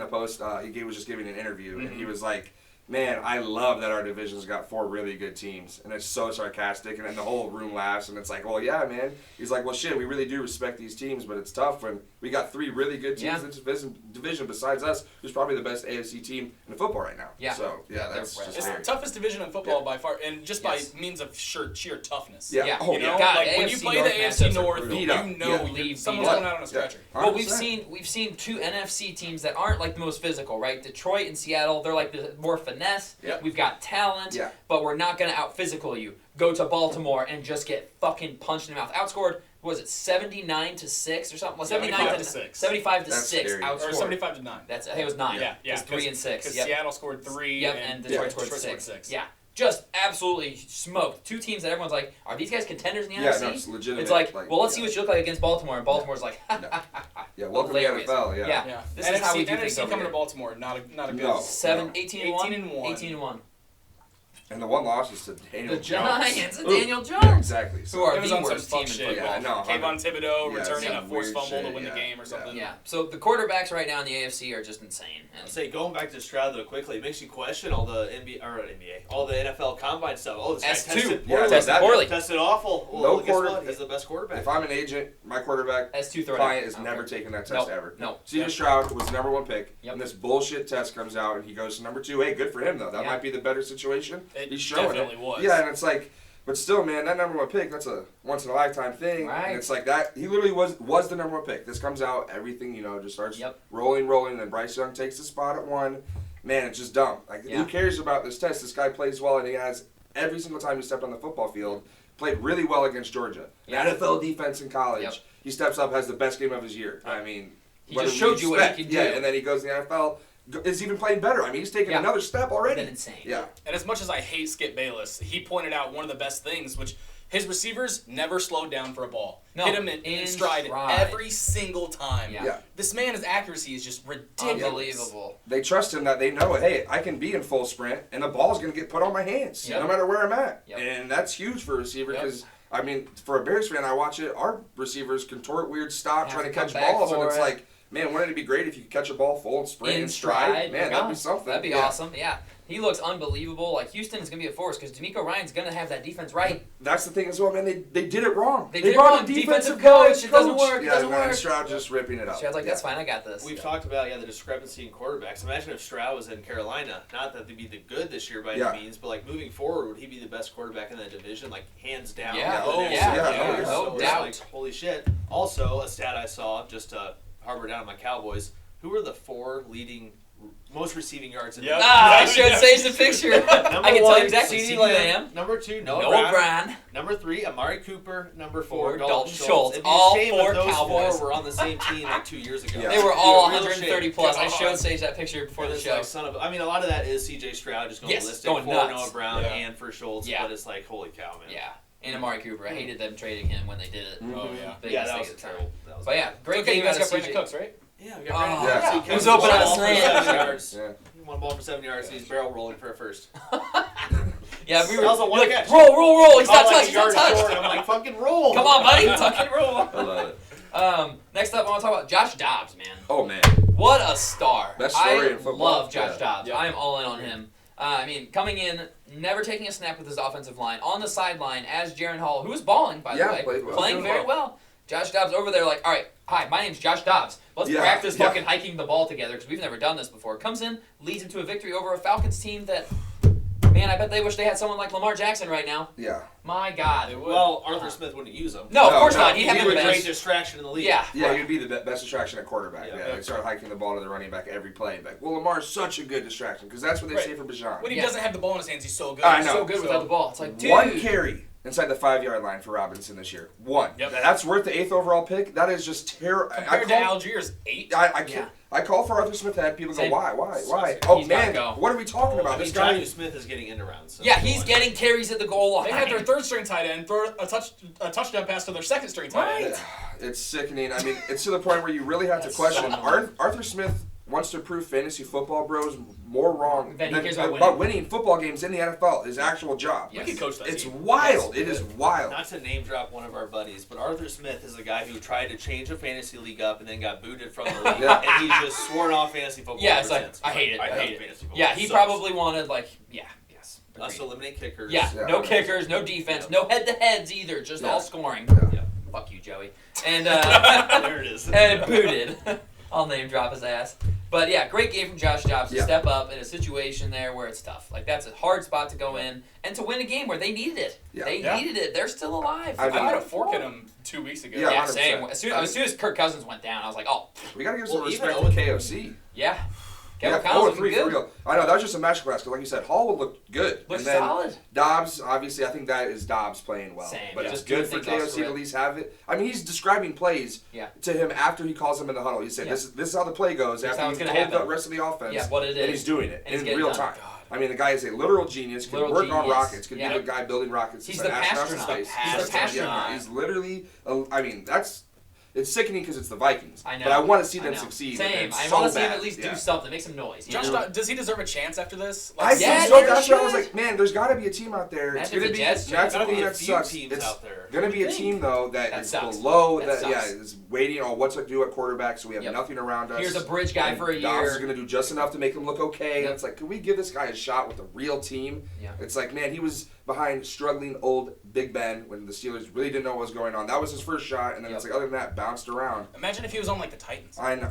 Speaker 3: He was just giving an interview, and
Speaker 1: Mm-hmm.
Speaker 3: he was like, man, I love that our division's got 4 really good teams. And it's so sarcastic, and then the whole room laughs, and it's like, well, yeah, man. He's like, well, shit, we really do respect these teams, but it's tough when we got 3 really good teams
Speaker 1: Yeah.
Speaker 3: in this division besides us, who's probably the best AFC team in football right now.
Speaker 1: Yeah.
Speaker 3: So, yeah, that's
Speaker 1: They're
Speaker 3: just
Speaker 2: It's
Speaker 3: very...
Speaker 2: the toughest division in football
Speaker 3: Yeah.
Speaker 2: by far, and just
Speaker 1: Yes.
Speaker 2: by means of sheer toughness.
Speaker 3: Yeah.
Speaker 1: Yeah.
Speaker 3: Oh,
Speaker 2: You know,
Speaker 1: God,
Speaker 2: like when
Speaker 1: AFC
Speaker 2: you play the
Speaker 1: North
Speaker 2: AFC
Speaker 1: matchups are
Speaker 2: North,
Speaker 1: brutal.
Speaker 2: you
Speaker 3: Beat up.
Speaker 2: know
Speaker 3: Yeah.
Speaker 1: Leave
Speaker 2: someone's
Speaker 1: beat
Speaker 2: going
Speaker 1: up.
Speaker 2: out on a scratcher.
Speaker 1: Well, we've
Speaker 3: 100%.
Speaker 1: seen 2 NFC teams that aren't like the most physical, right? Detroit and Seattle, they're like the more finesse.
Speaker 3: Yep.
Speaker 1: We've got talent,
Speaker 3: Yeah.
Speaker 1: but we're not going to out physical you. Go to Baltimore and just get fucking punched in the mouth. Outscored, what was it 79-6 or something? Well,
Speaker 2: 75 to
Speaker 1: 6.
Speaker 2: 6.
Speaker 1: 75 to
Speaker 3: That's
Speaker 1: 6
Speaker 3: scary.
Speaker 1: outscored.
Speaker 2: Or 75 to 9.
Speaker 1: That's I think it was 9.
Speaker 2: Yeah,
Speaker 1: It was 3 and 6.
Speaker 2: Because
Speaker 1: Yep.
Speaker 2: Seattle scored 3.
Speaker 1: Yep, and Detroit scored 6. Yeah. Just absolutely smoked. 2 teams that everyone's like, are these guys contenders in the
Speaker 3: Yeah,
Speaker 1: NFC?
Speaker 3: no, it's legitimate.
Speaker 1: It's like, well, let's see
Speaker 3: yeah.
Speaker 1: what you look like against Baltimore. And Baltimore's like,
Speaker 3: Yeah, welcome to the
Speaker 1: hilarious.
Speaker 3: NFL, yeah.
Speaker 1: Yeah.
Speaker 2: Yeah.
Speaker 1: This is how we do things
Speaker 2: NFC
Speaker 1: over
Speaker 2: coming
Speaker 1: here.
Speaker 2: to Baltimore, not a good.
Speaker 3: No.
Speaker 1: 18-1.
Speaker 2: 18-1.
Speaker 1: 18-1.
Speaker 3: And the one loss is to Daniel
Speaker 1: The
Speaker 3: Jones.
Speaker 1: Giants and
Speaker 3: Ooh.
Speaker 1: Daniel
Speaker 3: Yeah,
Speaker 1: Jones.
Speaker 3: exactly.
Speaker 1: Who are
Speaker 2: It was
Speaker 1: the
Speaker 2: on some
Speaker 1: worst team in
Speaker 2: fuck shit.
Speaker 1: football.
Speaker 3: Yeah, I know.
Speaker 2: Kayvon Thibodeau
Speaker 3: Yeah,
Speaker 2: returning
Speaker 3: some
Speaker 2: a forced
Speaker 3: weird
Speaker 2: fumble to
Speaker 3: shit,
Speaker 2: win the
Speaker 3: yeah,
Speaker 2: game or
Speaker 3: yeah.
Speaker 2: something.
Speaker 1: Yeah. So the quarterbacks right now in the AFC are just insane.
Speaker 4: I'd
Speaker 1: And
Speaker 4: say going back to Stroud though quickly, it makes you question all the all the NFL combine stuff. Oh, this guy
Speaker 1: S2.
Speaker 4: tested
Speaker 3: Yeah,
Speaker 4: poorly.
Speaker 1: tested poorly.
Speaker 4: Tested awful. Well,
Speaker 3: No
Speaker 4: guess
Speaker 3: quarter-
Speaker 4: what? He's the best quarterback.
Speaker 3: If I'm an agent, my quarterback
Speaker 1: S2 throw it
Speaker 3: client
Speaker 1: out.
Speaker 3: is
Speaker 1: I don't
Speaker 3: never
Speaker 1: care.
Speaker 3: taking that test
Speaker 1: Nope.
Speaker 3: ever.
Speaker 1: No.
Speaker 3: C.J. Stroud was the number 1 pick,
Speaker 1: Yep.
Speaker 3: and this bullshit test comes out, and he goes to number 2. Hey, good for him, though. That
Speaker 1: Yeah.
Speaker 3: might be the better situation.
Speaker 2: It
Speaker 3: He's showing
Speaker 2: definitely
Speaker 3: it.
Speaker 2: was.
Speaker 3: Yeah, and it's like, but still, man, that number 1 pick, that's a once-in-a-lifetime thing.
Speaker 1: Right.
Speaker 3: And it's like that. He literally was the number 1 pick. This comes out, everything, just starts
Speaker 1: Yep.
Speaker 3: rolling, and then Bryce Young takes the spot at 1. Man, it's just dumb. Like,
Speaker 1: Yeah.
Speaker 3: who cares about this test? This guy plays well, and he has, every single time he stepped on the football field, played really well against Georgia.
Speaker 1: Yeah.
Speaker 3: NFL defense in college.
Speaker 1: Yep.
Speaker 3: He steps up, has the best game of his year. I mean,
Speaker 1: He
Speaker 3: what
Speaker 1: just
Speaker 3: do we
Speaker 1: showed you what he
Speaker 3: expect?
Speaker 1: could
Speaker 3: Yeah,
Speaker 1: do.
Speaker 3: and then he goes to the NFL, is even playing better. I mean, he's taking
Speaker 1: Yeah.
Speaker 3: another step already.
Speaker 1: Been insane.
Speaker 3: Yeah.
Speaker 2: And as much as I hate Skip Bayless, he pointed out one of the best things, which his receivers never slowed down for a ball.
Speaker 1: No,
Speaker 2: Hit him in stride every single time.
Speaker 1: Yeah.
Speaker 3: Yeah.
Speaker 2: This man's accuracy is just ridiculous.
Speaker 1: Unbelievable.
Speaker 3: They trust him that they know, hey, I can be in full sprint, and the ball's going to get put on my hands,
Speaker 1: Yep.
Speaker 3: no matter where I'm at.
Speaker 1: Yep.
Speaker 3: And that's huge for a receiver
Speaker 2: Yep.
Speaker 3: because, I mean, for a Bears fan, I watch it, our receivers contort weird stop,
Speaker 1: Have
Speaker 3: trying
Speaker 1: to
Speaker 3: to
Speaker 1: come
Speaker 3: catch
Speaker 1: back
Speaker 3: balls, and
Speaker 1: for
Speaker 3: it's
Speaker 1: it.
Speaker 3: like, man, wouldn't it be great if you could catch a ball full and sprint
Speaker 1: In
Speaker 3: and stride?
Speaker 1: stride.
Speaker 3: Man, that'd be something.
Speaker 1: That'd be
Speaker 3: Yeah.
Speaker 1: awesome. Yeah. He looks unbelievable. Like, Houston is going to be a force because D'Amico Ryan's going to have that defense right.
Speaker 3: That's the thing as well, man. They did it wrong.
Speaker 1: They did it
Speaker 3: brought
Speaker 1: wrong.
Speaker 3: a
Speaker 1: Defensive
Speaker 3: coach.
Speaker 1: coach. It doesn't work. It
Speaker 3: Yeah,
Speaker 1: doesn't
Speaker 3: man,
Speaker 1: work.
Speaker 3: Stroud just ripping it up.
Speaker 1: So I was like, that's
Speaker 3: Yeah.
Speaker 1: fine. I got this.
Speaker 4: We've talked about the discrepancy in quarterbacks. Imagine if Stroud was in Carolina. Not that they'd be the good this year by
Speaker 3: Yeah.
Speaker 4: any means, but like moving forward, would he be the best quarterback in that division? Like hands down.
Speaker 1: Yeah.
Speaker 4: for the
Speaker 2: Oh,
Speaker 4: next
Speaker 2: yeah.
Speaker 4: 7
Speaker 3: Yeah.
Speaker 4: years.
Speaker 1: No
Speaker 4: So it's
Speaker 1: doubt.
Speaker 4: like, holy shit. Also, a stat I saw just to harbor down my Cowboys. Who are the 4 leading most receiving yards in
Speaker 2: Yep.
Speaker 4: the
Speaker 1: I
Speaker 2: Yeah.
Speaker 1: should save the picture.
Speaker 4: Number
Speaker 1: I can tell
Speaker 4: 1,
Speaker 1: you exactly.
Speaker 4: CeeDee
Speaker 1: CeeDee Lamb.
Speaker 4: Number 2, Noah
Speaker 1: Noah
Speaker 4: Brown.
Speaker 1: Brown.
Speaker 4: Number 3, Amari Cooper. Number
Speaker 1: 4,
Speaker 4: 4,
Speaker 1: Dalton
Speaker 4: Dalton
Speaker 1: Schultz.
Speaker 4: It'd be a
Speaker 1: All
Speaker 4: shame
Speaker 1: 4
Speaker 4: if those
Speaker 1: Cowboys.
Speaker 4: 4 were on the same team like 2 years ago.
Speaker 3: Yeah.
Speaker 1: They were
Speaker 4: It'd be
Speaker 1: all
Speaker 4: a real
Speaker 1: 130
Speaker 4: shame.
Speaker 1: plus. I
Speaker 2: God.
Speaker 1: showed Sage that picture before
Speaker 4: And
Speaker 1: the
Speaker 4: it's
Speaker 1: show.
Speaker 4: like I mean, a lot of that is C.J. Stroud just going
Speaker 1: Yes,
Speaker 4: ballistic
Speaker 1: going
Speaker 4: for
Speaker 1: nuts.
Speaker 4: Noah Brown
Speaker 2: Yeah.
Speaker 4: and for Schultz,
Speaker 1: Yeah.
Speaker 4: but it's like, holy cow, man.
Speaker 1: Yeah. And Amari Cooper. I hated them trading him when they did it.
Speaker 2: Oh, yeah.
Speaker 1: Big
Speaker 4: Yeah, that
Speaker 1: mistake
Speaker 4: was
Speaker 1: at the time.
Speaker 4: terrible. That was
Speaker 1: But yeah, great
Speaker 2: Okay,
Speaker 1: game
Speaker 2: you guys
Speaker 1: out
Speaker 2: got
Speaker 1: of
Speaker 2: Brandon
Speaker 1: CJ.
Speaker 2: Cooks, right?
Speaker 4: Yeah, we
Speaker 1: Oh,
Speaker 4: got Brandon
Speaker 3: yeah.
Speaker 4: Cooks. He
Speaker 1: It was
Speaker 4: catches
Speaker 1: open
Speaker 4: the
Speaker 1: on a
Speaker 4: ball for
Speaker 1: slant.
Speaker 4: 7 yards.
Speaker 3: Yeah.
Speaker 4: He won the ball for 7 yards, and he's barrel rolling for a first.
Speaker 1: Yeah, we were
Speaker 4: That was a one
Speaker 1: like,
Speaker 4: catch.
Speaker 1: roll. He's not
Speaker 4: Caught like
Speaker 1: touched.
Speaker 4: a
Speaker 1: He's not
Speaker 4: yard short,
Speaker 1: touched.
Speaker 4: I'm like, fucking roll.
Speaker 1: Come on, buddy. Tuck and roll.
Speaker 3: I love it.
Speaker 1: Next up, I want to talk about Josh Dobbs, man.
Speaker 3: Oh, man.
Speaker 1: What a star.
Speaker 3: Best story
Speaker 1: I
Speaker 3: in football.
Speaker 1: love Josh
Speaker 3: Yeah.
Speaker 1: Dobbs.
Speaker 2: Yeah.
Speaker 1: I am all in on him. I mean, coming in, never taking a snap with his offensive line, on the sideline as Jaron Hall, who was balling, by
Speaker 3: Yeah,
Speaker 1: the way,
Speaker 3: played well.
Speaker 1: playing
Speaker 2: Doing
Speaker 1: very
Speaker 2: well.
Speaker 1: well. Josh Dobbs over there like, all right, hi, my name's Josh Dobbs. Let's practice fucking hiking the ball together because we've never done this before. Comes in, leads into a victory over a Falcons team that, man, I bet they wish they had someone like Lamar Jackson right now.
Speaker 3: Yeah.
Speaker 1: My God.
Speaker 4: Well, Arthur Smith wouldn't use him.
Speaker 1: No, of course not. He'd have
Speaker 4: He
Speaker 1: him
Speaker 4: would
Speaker 1: the
Speaker 4: be a great
Speaker 1: best.
Speaker 4: distraction in the league.
Speaker 1: Yeah.
Speaker 3: Yeah, he'd be the best distraction at quarterback.
Speaker 4: Yeah.
Speaker 3: Yeah, they start hiking the ball to the running back every play. Like, well, Lamar's such a good distraction because that's what they say for Bijan.
Speaker 2: When he doesn't have the ball in his hands, he's so good.
Speaker 3: I
Speaker 2: He's
Speaker 3: know.
Speaker 1: So good without the ball. It's like, dude.
Speaker 3: One carry inside the 5-yard line for Robinson this year. One.
Speaker 2: Yep.
Speaker 3: That's worth the 8th overall pick. That is just terrible.
Speaker 2: Compared to Algiers, 8.
Speaker 3: I can't. I call for Arthur Smith head. People
Speaker 1: Same.
Speaker 3: go, why?
Speaker 2: So
Speaker 3: Oh,
Speaker 1: he's gotta
Speaker 3: man,
Speaker 1: go.
Speaker 3: what are we talking about?
Speaker 4: I mean,
Speaker 3: This guy...
Speaker 4: Jonnu Smith is getting end around. So
Speaker 1: Yeah, he's getting carries at the goal line.
Speaker 2: They had their third string tight end throw a touchdown pass to their second string tight end.
Speaker 3: It's sickening. I mean, it's to the point where you really have to question. Arthur Smith wants to prove fantasy football bros more wrong
Speaker 1: Then he
Speaker 3: than
Speaker 1: cares about
Speaker 3: about winning football games in the NFL. His actual job.
Speaker 1: Yes.
Speaker 2: He could coach that
Speaker 3: It's
Speaker 2: team.
Speaker 3: wild. It is wild.
Speaker 4: Not to name drop one of our buddies, but Arthur Smith is a guy who tried to change a fantasy league up and then got booted from the league,
Speaker 3: Yeah.
Speaker 4: and he's just sworn off fantasy football.
Speaker 1: Yeah,
Speaker 4: ever
Speaker 1: it's like,
Speaker 4: since.
Speaker 1: I hate it. I hate it.
Speaker 4: fantasy football.
Speaker 1: Yeah, he
Speaker 4: Sucks.
Speaker 1: probably wanted, like, yes.
Speaker 4: Us
Speaker 1: Agreed.
Speaker 4: eliminate kickers.
Speaker 1: Yeah,
Speaker 3: Yeah.
Speaker 1: no kickers, no defense, no head-to-heads either, just
Speaker 3: Yeah.
Speaker 1: all scoring.
Speaker 4: Yeah.
Speaker 1: Fuck you, Joey. And,
Speaker 4: There it is.
Speaker 1: and booted. I'll name drop his ass. But yeah, great game from Josh Dobbs to
Speaker 3: Yeah.
Speaker 1: step up in a situation there where it's tough. Like, that's a hard spot to go in and to win a game where they needed it.
Speaker 3: Yeah.
Speaker 1: They needed it. They're still alive.
Speaker 3: I
Speaker 2: I
Speaker 3: mean-
Speaker 2: would have forked him 2 weeks ago.
Speaker 3: Yeah.
Speaker 1: Yeah,
Speaker 3: 100%.
Speaker 1: same. As soon as Kirk Cousins went down, I was like, oh,
Speaker 3: We got to give some
Speaker 4: Well,
Speaker 3: respect
Speaker 4: even
Speaker 3: to KOC.
Speaker 1: yeah.
Speaker 3: Yeah,
Speaker 1: Kevin Collins
Speaker 3: 4-3
Speaker 1: good.
Speaker 3: for real. I know, that was just a masterclass, because like you said, Hall looked good.
Speaker 1: Looks
Speaker 3: and then
Speaker 1: solid.
Speaker 3: Dobbs, obviously, I think that is Dobbs playing well.
Speaker 1: Same,
Speaker 3: But
Speaker 1: yeah.
Speaker 3: it's
Speaker 1: Just doing
Speaker 3: good for
Speaker 1: things off
Speaker 3: KOC to
Speaker 1: script.
Speaker 3: at least have it. I mean, he's describing plays
Speaker 1: Yeah.
Speaker 3: to him after he calls him in the huddle. He said,
Speaker 1: Yeah.
Speaker 3: this is how the play goes
Speaker 1: Here's
Speaker 3: after
Speaker 1: how
Speaker 3: you've
Speaker 1: it's
Speaker 3: told
Speaker 1: gonna
Speaker 3: the
Speaker 1: happen.
Speaker 3: rest of the offense.
Speaker 1: Yeah, what it
Speaker 3: And
Speaker 1: is.
Speaker 3: he's doing it
Speaker 1: And he's
Speaker 3: in
Speaker 1: getting
Speaker 3: real
Speaker 1: done.
Speaker 3: time.
Speaker 2: God.
Speaker 3: I mean, the guy is a literal genius, can
Speaker 1: Literal
Speaker 3: work on
Speaker 1: genius.
Speaker 3: rockets, can
Speaker 1: Yeah.
Speaker 3: be the guy building rockets.
Speaker 1: He's
Speaker 3: to
Speaker 1: the
Speaker 3: send astronauts into
Speaker 1: pastronaut.
Speaker 3: space.
Speaker 1: He's the pastronaut.
Speaker 3: He's literally, I mean, it's sickening because it's the Vikings.
Speaker 1: I know.
Speaker 3: But I want to see them
Speaker 1: know.
Speaker 3: succeed.
Speaker 1: Same. I
Speaker 3: so
Speaker 1: want to see him
Speaker 3: bad.
Speaker 1: at least
Speaker 3: Yeah.
Speaker 1: do something, make some noise. you
Speaker 2: Josh,
Speaker 1: know?
Speaker 2: does he deserve a chance after this?
Speaker 3: I
Speaker 1: Yeah,
Speaker 3: think so.
Speaker 1: he
Speaker 3: That's why I was
Speaker 1: should.
Speaker 3: like, man, there's got to be a team out there. It's
Speaker 1: Imagine
Speaker 3: gonna
Speaker 1: the
Speaker 3: be.
Speaker 1: Jets.
Speaker 3: That's the
Speaker 4: Gotta be
Speaker 3: thing
Speaker 4: a
Speaker 3: that
Speaker 4: few
Speaker 3: sucks.
Speaker 4: teams
Speaker 3: It's
Speaker 4: out there.
Speaker 3: gonna be a
Speaker 1: think?
Speaker 3: team though
Speaker 1: That
Speaker 3: that is
Speaker 1: sucks.
Speaker 3: below
Speaker 1: That
Speaker 3: that. Yeah,
Speaker 1: sucks.
Speaker 3: is waiting on what to do at quarterback. So we have
Speaker 1: Yep.
Speaker 3: nothing around us.
Speaker 1: Here's a bridge guy
Speaker 3: And
Speaker 1: for a
Speaker 3: Dobbs
Speaker 1: year.
Speaker 3: is gonna do just enough to make him look okay.
Speaker 1: Yep.
Speaker 3: And it's like, can we give this guy a shot with a real team?
Speaker 1: Yeah.
Speaker 3: It's like, man, he was behind struggling old Big Ben when the Steelers really didn't know what was going on. That was his first shot, and then it's like, other than that, bounced around.
Speaker 2: Imagine if he was on like the Titans.
Speaker 3: I know.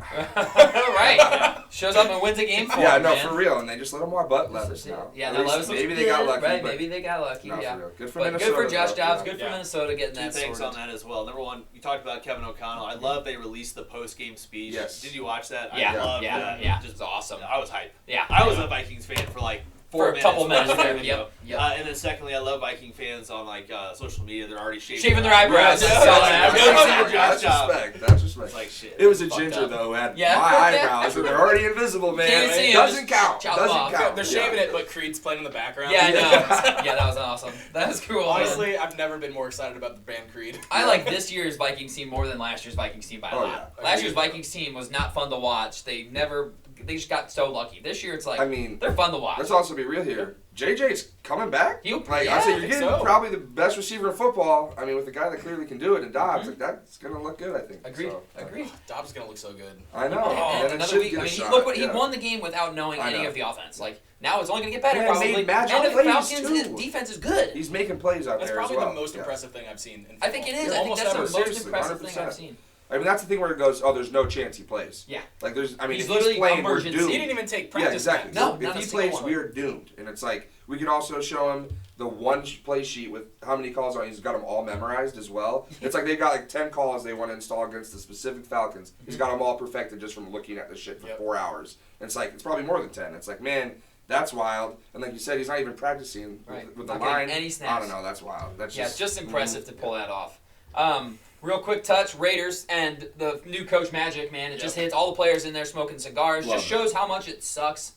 Speaker 1: Right. Shows up and wins a game for
Speaker 3: Yeah,
Speaker 1: him,
Speaker 3: no,
Speaker 1: man.
Speaker 3: for real, and they just let him walk butt leathers
Speaker 1: Yeah,
Speaker 3: now.
Speaker 1: yeah,
Speaker 3: At
Speaker 1: the
Speaker 3: least
Speaker 1: Levis
Speaker 3: maybe
Speaker 1: was
Speaker 3: they got
Speaker 1: good,
Speaker 3: lucky.
Speaker 1: Right,
Speaker 3: but
Speaker 1: maybe they got lucky.
Speaker 3: no, for
Speaker 1: Yeah.
Speaker 3: real. Good for
Speaker 1: But
Speaker 3: Minnesota.
Speaker 1: good for Josh
Speaker 3: though,
Speaker 1: Dobbs.
Speaker 3: yeah.
Speaker 1: Good for
Speaker 2: Yeah.
Speaker 1: Minnesota getting
Speaker 4: Two
Speaker 1: that
Speaker 4: things
Speaker 1: sorted.
Speaker 4: on that as well. Number one, you talked about Kevin O'Connell. I love they released the post-game speech.
Speaker 3: Yes.
Speaker 4: Did you watch that?
Speaker 1: Yeah,
Speaker 4: I love
Speaker 1: yeah,
Speaker 4: that.
Speaker 1: yeah.
Speaker 4: Just
Speaker 1: It's awesome.
Speaker 4: I was hyped.
Speaker 1: Yeah.
Speaker 4: I was a Vikings fan for like
Speaker 1: For
Speaker 4: 4
Speaker 1: a
Speaker 4: minutes.
Speaker 1: couple minutes
Speaker 4: watching
Speaker 1: there,
Speaker 4: the video.
Speaker 1: yep, yep.
Speaker 4: And then secondly, I love Viking fans on like social media. They're already
Speaker 1: Shaving their eyebrows.
Speaker 4: Yeah,
Speaker 1: I saw that.
Speaker 4: yeah,
Speaker 1: Yeah.
Speaker 4: yeah.
Speaker 3: That's respect. That's respect.
Speaker 4: It's like shit.
Speaker 3: It was a
Speaker 4: Fucked
Speaker 3: ginger
Speaker 4: up.
Speaker 3: though who had
Speaker 1: Yeah.
Speaker 3: my eyebrows, and they're already invisible, man.
Speaker 1: Can't see
Speaker 3: It
Speaker 1: 'em,
Speaker 3: doesn't
Speaker 1: just
Speaker 3: count.
Speaker 1: chop them
Speaker 3: Doesn't
Speaker 1: off.
Speaker 3: count.
Speaker 2: They're shaving it, but Creed's playing in the background.
Speaker 1: Yeah, I know.
Speaker 3: Yeah.
Speaker 1: Yeah, that was awesome. That was cool. man.
Speaker 2: Honestly, I've never been more excited about the band Creed.
Speaker 1: I like this year's Vikings team more than last year's Vikings team by a
Speaker 3: Oh,
Speaker 1: lot.
Speaker 3: yeah.
Speaker 1: Last year's Vikings team was not fun to watch. They just got so lucky. This year, it's like,
Speaker 3: I mean,
Speaker 1: they're fun to watch.
Speaker 3: let's also be real here. JJ's coming back.
Speaker 1: He'll-
Speaker 3: Like
Speaker 1: yeah,
Speaker 3: I said,
Speaker 1: I
Speaker 3: you're
Speaker 1: think
Speaker 3: getting
Speaker 2: so.
Speaker 3: probably the best receiver in football. I mean, with the guy that clearly can do it, and Dobbs, like that's gonna look good. I think.
Speaker 1: Agreed.
Speaker 3: So,
Speaker 1: Agreed.
Speaker 2: Dobbs is gonna look so good.
Speaker 3: I know.
Speaker 1: And
Speaker 3: And it
Speaker 1: another
Speaker 3: should
Speaker 1: week.
Speaker 3: get
Speaker 1: I
Speaker 3: a
Speaker 1: mean,
Speaker 3: shot,
Speaker 1: look what he
Speaker 3: yeah.
Speaker 1: won the game without knowing
Speaker 3: I
Speaker 1: any
Speaker 3: know.
Speaker 1: of the offense. Like now, it's only going to get better.
Speaker 3: Man,
Speaker 1: Probably.
Speaker 3: made magic
Speaker 1: And the
Speaker 3: plays,
Speaker 1: Falcons'
Speaker 3: too.
Speaker 1: defense is good.
Speaker 3: He's making plays out
Speaker 2: That's
Speaker 3: there
Speaker 2: probably
Speaker 3: as well.
Speaker 2: the most
Speaker 3: Yeah.
Speaker 2: impressive thing I've seen. In
Speaker 1: I think it is.
Speaker 2: football.
Speaker 1: I think
Speaker 2: Almost
Speaker 1: that's the
Speaker 2: ever.
Speaker 1: most
Speaker 3: Seriously,
Speaker 1: impressive thing
Speaker 3: 100%.
Speaker 1: I've seen.
Speaker 3: I mean, that's the thing where it goes, oh, there's no chance he plays.
Speaker 1: Yeah.
Speaker 3: Like there's, I mean,
Speaker 1: He's
Speaker 3: if
Speaker 1: literally
Speaker 3: he's playing, we're
Speaker 1: emergency.
Speaker 3: doomed.
Speaker 2: He didn't even take
Speaker 3: Yeah,
Speaker 2: practice.
Speaker 3: exactly.
Speaker 1: No,
Speaker 3: If
Speaker 1: not a
Speaker 3: he
Speaker 1: single
Speaker 3: plays,
Speaker 1: one.
Speaker 3: we are doomed. And it's like we could also show him the one play sheet with how many calls on. He's got them all memorized as well. It's like they've got like 10 calls they want to install against the specific Falcons. He's got them all perfected just from looking at the shit for 4 hours. And it's like it's probably more than 10. It's like, man, that's wild. And like you said, he's not even practicing
Speaker 1: Right.
Speaker 3: with the
Speaker 1: Not getting
Speaker 3: line.
Speaker 1: any snaps.
Speaker 3: I don't know. That's wild. That's
Speaker 1: Yeah,
Speaker 3: just
Speaker 1: it's just impressive to pull that off. Real quick touch, Raiders and the new coach Magic, man. It just hits all the players in there smoking cigars.
Speaker 3: Love
Speaker 1: Just
Speaker 3: it.
Speaker 1: shows how much it sucks,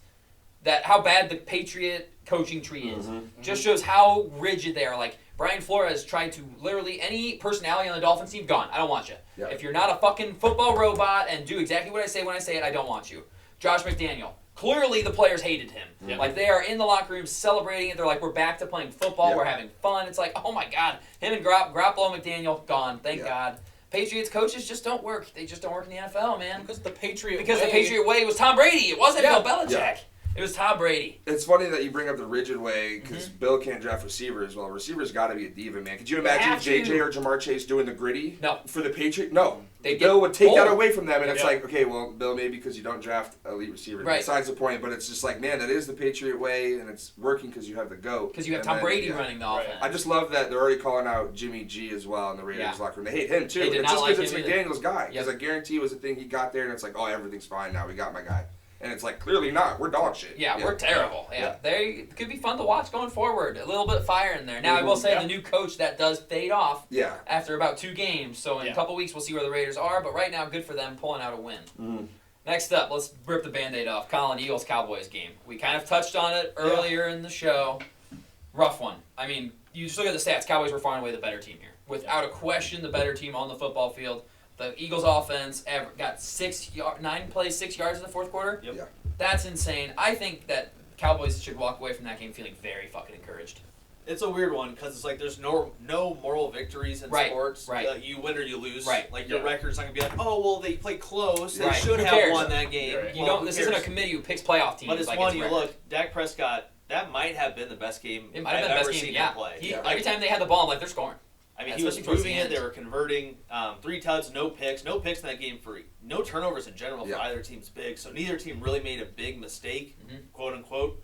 Speaker 1: that how bad the Patriot coaching tree is. Just shows how rigid they are. Like, Brian Flores tried to literally, any personality on the Dolphins team, gone. I don't want you.
Speaker 3: Yeah.
Speaker 1: If you're not a fucking football robot and do exactly what I say when I say it, I don't want you. Josh McDaniel. Clearly, the players hated him.
Speaker 2: Yeah.
Speaker 1: Like, they are in the locker room celebrating it. They're like, we're back to playing football.
Speaker 3: Yeah.
Speaker 1: We're having fun. It's like, oh my God. Him and Garoppolo, McDaniel, gone. Thank
Speaker 3: Yeah.
Speaker 1: God. Patriots coaches just don't work. They just don't work in the NFL, man.
Speaker 2: Because the Patriot
Speaker 1: Because
Speaker 2: way,
Speaker 1: the Patriot way was Tom Brady. It wasn't
Speaker 2: Yeah.
Speaker 1: Bill Belichick. It was Tom Brady.
Speaker 3: It's funny that you bring up the rigid way because Bill can't draft receivers. Well, receivers got to be a diva, man. Could you imagine
Speaker 1: have
Speaker 3: JJ
Speaker 1: to.
Speaker 3: or Jamar Chase doing the gritty?
Speaker 1: No.
Speaker 3: For the Patriots? No.
Speaker 1: They'd
Speaker 3: Bill
Speaker 1: get
Speaker 3: would take that
Speaker 1: pulled.
Speaker 3: away from them, and it's
Speaker 2: Yeah.
Speaker 3: like, okay, well, Bill, maybe because you don't draft elite receivers.
Speaker 1: Right.
Speaker 3: Besides the point, but it's just like, man, that is the Patriot way, and it's working because you have the GOAT.
Speaker 1: Because you have
Speaker 3: And
Speaker 1: Tom
Speaker 3: then,
Speaker 1: Brady
Speaker 3: yeah.
Speaker 1: running the
Speaker 2: Right.
Speaker 1: offense.
Speaker 3: I just love that they're already calling out Jimmy G as well in the Raiders
Speaker 1: Yeah.
Speaker 3: locker room. They hate him, too.
Speaker 1: They did
Speaker 3: It's
Speaker 1: not
Speaker 3: just
Speaker 1: like
Speaker 3: because it's
Speaker 1: him either.
Speaker 3: McDaniel's guy. Because
Speaker 1: Yep.
Speaker 3: I guarantee it was a thing he got there, and it's like, oh, everything's fine now. We got my guy. And it's like, clearly not. We're dog shit.
Speaker 1: Yeah, we're terrible. Yeah.
Speaker 3: Yeah.
Speaker 1: They could be fun to watch going forward. A little bit of fire in there. Now, I will say
Speaker 2: Yeah.
Speaker 1: the new coach that does fade off
Speaker 3: Yeah.
Speaker 1: after about 2 games. So in a
Speaker 2: Yeah.
Speaker 1: couple weeks, we'll see where the Raiders are. But right now, good for them pulling out a win.
Speaker 3: Mhm.
Speaker 1: Next up, let's rip the Band-Aid off. Colin, Eagles-Cowboys game. We kind of touched on it earlier in the show. Rough one. I mean, you just look at the stats. Cowboys were far and away the better team here. Without a question, the better team on the football field. The Eagles' offense got 9 plays, 6 yards in the fourth quarter.
Speaker 4: Yep.
Speaker 3: Yeah.
Speaker 1: That's insane. I think that Cowboys should walk away from that game feeling very fucking encouraged.
Speaker 4: It's a weird one because it's like there's no moral victories in
Speaker 1: Right,
Speaker 4: sports.
Speaker 1: right.
Speaker 4: You win or you lose.
Speaker 1: Right.
Speaker 4: Like your
Speaker 2: Yeah.
Speaker 4: record's not gonna be like, oh well, they played close. They
Speaker 1: Right.
Speaker 4: should
Speaker 1: Who
Speaker 4: have
Speaker 1: cares?
Speaker 4: won that game.
Speaker 2: Right.
Speaker 1: You
Speaker 4: Well,
Speaker 1: don't.
Speaker 4: who
Speaker 1: This isn't a
Speaker 4: cares?
Speaker 1: committee who picks playoff teams.
Speaker 4: But it's
Speaker 1: like
Speaker 4: one
Speaker 1: it's
Speaker 4: you
Speaker 1: record.
Speaker 4: look. Dak Prescott. That might have been the best game
Speaker 1: It might have
Speaker 4: I've
Speaker 1: been the
Speaker 4: ever
Speaker 1: best game.
Speaker 4: seen
Speaker 1: Yeah.
Speaker 4: him play.
Speaker 1: He,
Speaker 3: Yeah.
Speaker 1: Every time they had the ball, I'm like, they're scoring.
Speaker 4: I mean,
Speaker 1: Yeah,
Speaker 4: he was
Speaker 1: especially towards
Speaker 4: moving
Speaker 1: the
Speaker 4: it.
Speaker 1: end.
Speaker 4: They were converting 3 tuds, no picks in that game for no turnovers in general for
Speaker 3: Yeah.
Speaker 4: either team's big. So neither team really made a big mistake,
Speaker 1: Mhm.
Speaker 4: quote unquote.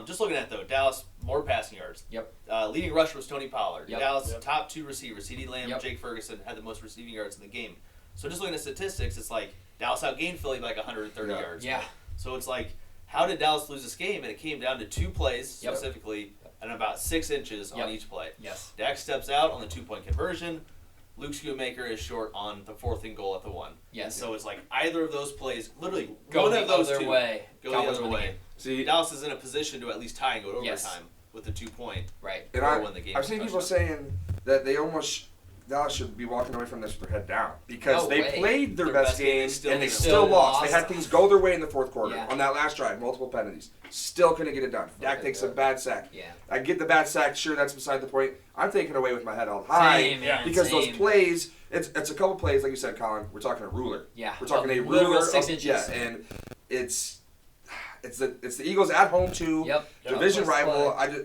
Speaker 4: Just looking at though, Dallas more passing yards.
Speaker 1: Yep.
Speaker 4: Leading rusher was Tony Pollard.
Speaker 1: Yep.
Speaker 4: Dallas
Speaker 2: Yep.
Speaker 4: top 2 receivers, CeeDee Lamb,
Speaker 1: Yep.
Speaker 4: Jake Ferguson had the most receiving yards in the game. So just looking at statistics, it's like Dallas outgained Philly by like 130
Speaker 3: Yeah.
Speaker 4: yards.
Speaker 1: Yeah.
Speaker 4: So it's like, how did Dallas lose this game? And it came down to 2 plays
Speaker 1: Yep.
Speaker 4: specifically, and about 6 inches
Speaker 1: Yep.
Speaker 4: on each play.
Speaker 1: Yes.
Speaker 4: Dak steps out on the 2-point conversion. Luke Schoonmaker is short on the 4th and goal at the 1.
Speaker 1: Yes.
Speaker 4: So it's like either of those plays, literally
Speaker 1: Go
Speaker 4: one
Speaker 1: the
Speaker 4: of those
Speaker 1: other
Speaker 4: 2,
Speaker 1: way.
Speaker 4: go the
Speaker 1: Cowboys
Speaker 4: other
Speaker 1: win the
Speaker 4: way.
Speaker 1: game.
Speaker 3: See,
Speaker 4: Dallas is in a position to at least tie and go to
Speaker 1: Yes.
Speaker 4: overtime with the 2-point.
Speaker 1: Right.
Speaker 3: and
Speaker 4: or win the game
Speaker 3: I've
Speaker 4: with
Speaker 3: seen
Speaker 4: a
Speaker 3: people
Speaker 4: touchdown.
Speaker 3: saying that they almost Dallas should be walking away from this with their head down because
Speaker 1: No
Speaker 3: they
Speaker 1: way.
Speaker 3: played their, best game and they
Speaker 4: still
Speaker 3: still lost.
Speaker 1: lost.
Speaker 3: They had things go their way in the fourth quarter
Speaker 1: Yeah.
Speaker 3: on that last drive, multiple penalties. Still couldn't get it done. Dak takes a bad sack.
Speaker 1: Yeah.
Speaker 3: I get the bad sack. Sure, that's beside the point. I'm taking away with my head held high
Speaker 1: Same, man,
Speaker 3: because
Speaker 1: same.
Speaker 3: those plays. It's a couple plays, like you said, Colin. We're talking a ruler.
Speaker 1: Yeah.
Speaker 3: We're talking a
Speaker 1: literal
Speaker 3: ruler.
Speaker 1: 6
Speaker 3: of-
Speaker 1: inches.
Speaker 3: Yeah, and it's the Eagles at home too.
Speaker 1: Yep.
Speaker 3: Division
Speaker 1: Close
Speaker 3: rival.
Speaker 1: play.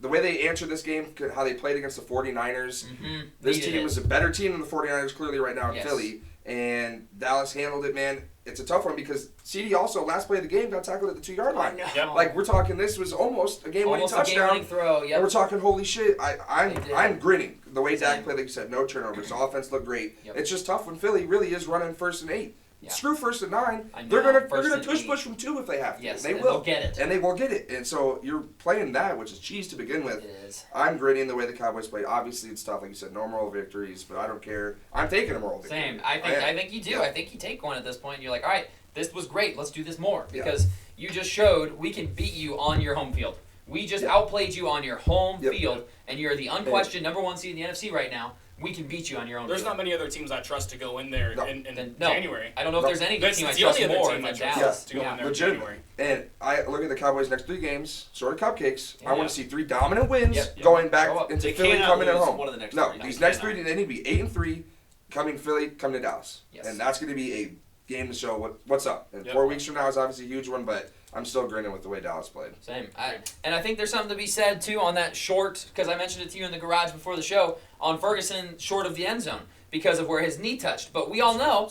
Speaker 3: The way they answered this game, how they played against the 49ers.
Speaker 1: Mm-hmm.
Speaker 3: This team is a better team than the 49ers clearly right now in
Speaker 1: Yes.
Speaker 3: Philly. And Dallas handled it, man. It's a tough one because CD also, last play of the game, got tackled at the 2-yard line.
Speaker 2: Yep.
Speaker 3: Like, we're talking, this was almost a game-winning
Speaker 1: almost a
Speaker 3: touchdown.
Speaker 1: game-winning throw. Yep.
Speaker 3: And we're talking, holy shit,
Speaker 1: They did.
Speaker 3: I'm grinning. The way
Speaker 1: Same.
Speaker 3: Dak played, like you said, no turnovers. The offense looked great.
Speaker 1: Yep.
Speaker 3: It's just tough when Philly really is running 1st and 8.
Speaker 1: Yeah.
Speaker 3: Screw 1st and 9.
Speaker 1: I know,
Speaker 3: They're gonna
Speaker 1: 1st and
Speaker 3: push
Speaker 1: 8.
Speaker 3: push from 2 if they have to.
Speaker 1: Yes,
Speaker 3: and they
Speaker 1: and
Speaker 3: will.
Speaker 1: they'll get it.
Speaker 3: And they will get it. And so you're playing that, which is cheese to begin with.
Speaker 1: It is.
Speaker 3: I'm grinning the way the Cowboys played. Obviously, it's tough, like you said, no moral victories, but I don't care. I'm taking a moral victory.
Speaker 1: Same. I
Speaker 3: am.
Speaker 1: think you do.
Speaker 3: Yeah.
Speaker 1: I think you take one at this point and you're like, all right, this was great. Let's do this more.
Speaker 3: Yeah.
Speaker 1: Because you just showed we can beat you on your home field. We just outplayed you on your home
Speaker 3: Yep.
Speaker 1: field, and you're the unquestioned number 1 seed in the NFC right now. We can beat you on your own
Speaker 2: There's
Speaker 1: field.
Speaker 2: not many other teams I trust to go in there
Speaker 3: No.
Speaker 2: in
Speaker 1: No.
Speaker 2: January.
Speaker 1: I don't know if
Speaker 3: No.
Speaker 1: there's any
Speaker 2: That's
Speaker 1: team I
Speaker 2: the
Speaker 1: trust
Speaker 2: only other
Speaker 1: more
Speaker 2: team I
Speaker 1: than
Speaker 2: trust
Speaker 1: Dallas.
Speaker 2: to go in there in
Speaker 3: Legitimate.
Speaker 2: January.
Speaker 3: And I look at the Cowboys' next 3 games, sort of cupcakes. I
Speaker 1: Yeah.
Speaker 3: want to see 3 dominant wins
Speaker 1: Yep.
Speaker 3: going
Speaker 1: Show
Speaker 3: back
Speaker 1: up.
Speaker 3: into
Speaker 4: They
Speaker 3: Philly
Speaker 4: cannot
Speaker 3: coming at
Speaker 4: lose
Speaker 3: home.
Speaker 4: one of the next
Speaker 3: No,
Speaker 4: 3.
Speaker 3: these
Speaker 4: They
Speaker 3: next
Speaker 4: cannot.
Speaker 3: 3, they need to be 8 and 3, coming Philly, coming to Dallas.
Speaker 1: Yes.
Speaker 3: And that's going to be a game to show what's up. And
Speaker 2: Yep.
Speaker 3: 4 weeks from now is obviously a huge one, but I'm still grinning with the way Dallas played.
Speaker 1: Same. And I think there's something to be said, too, on that short, because I mentioned it to you in the garage before the show, on Ferguson short of the end zone because of where his knee touched. But we all know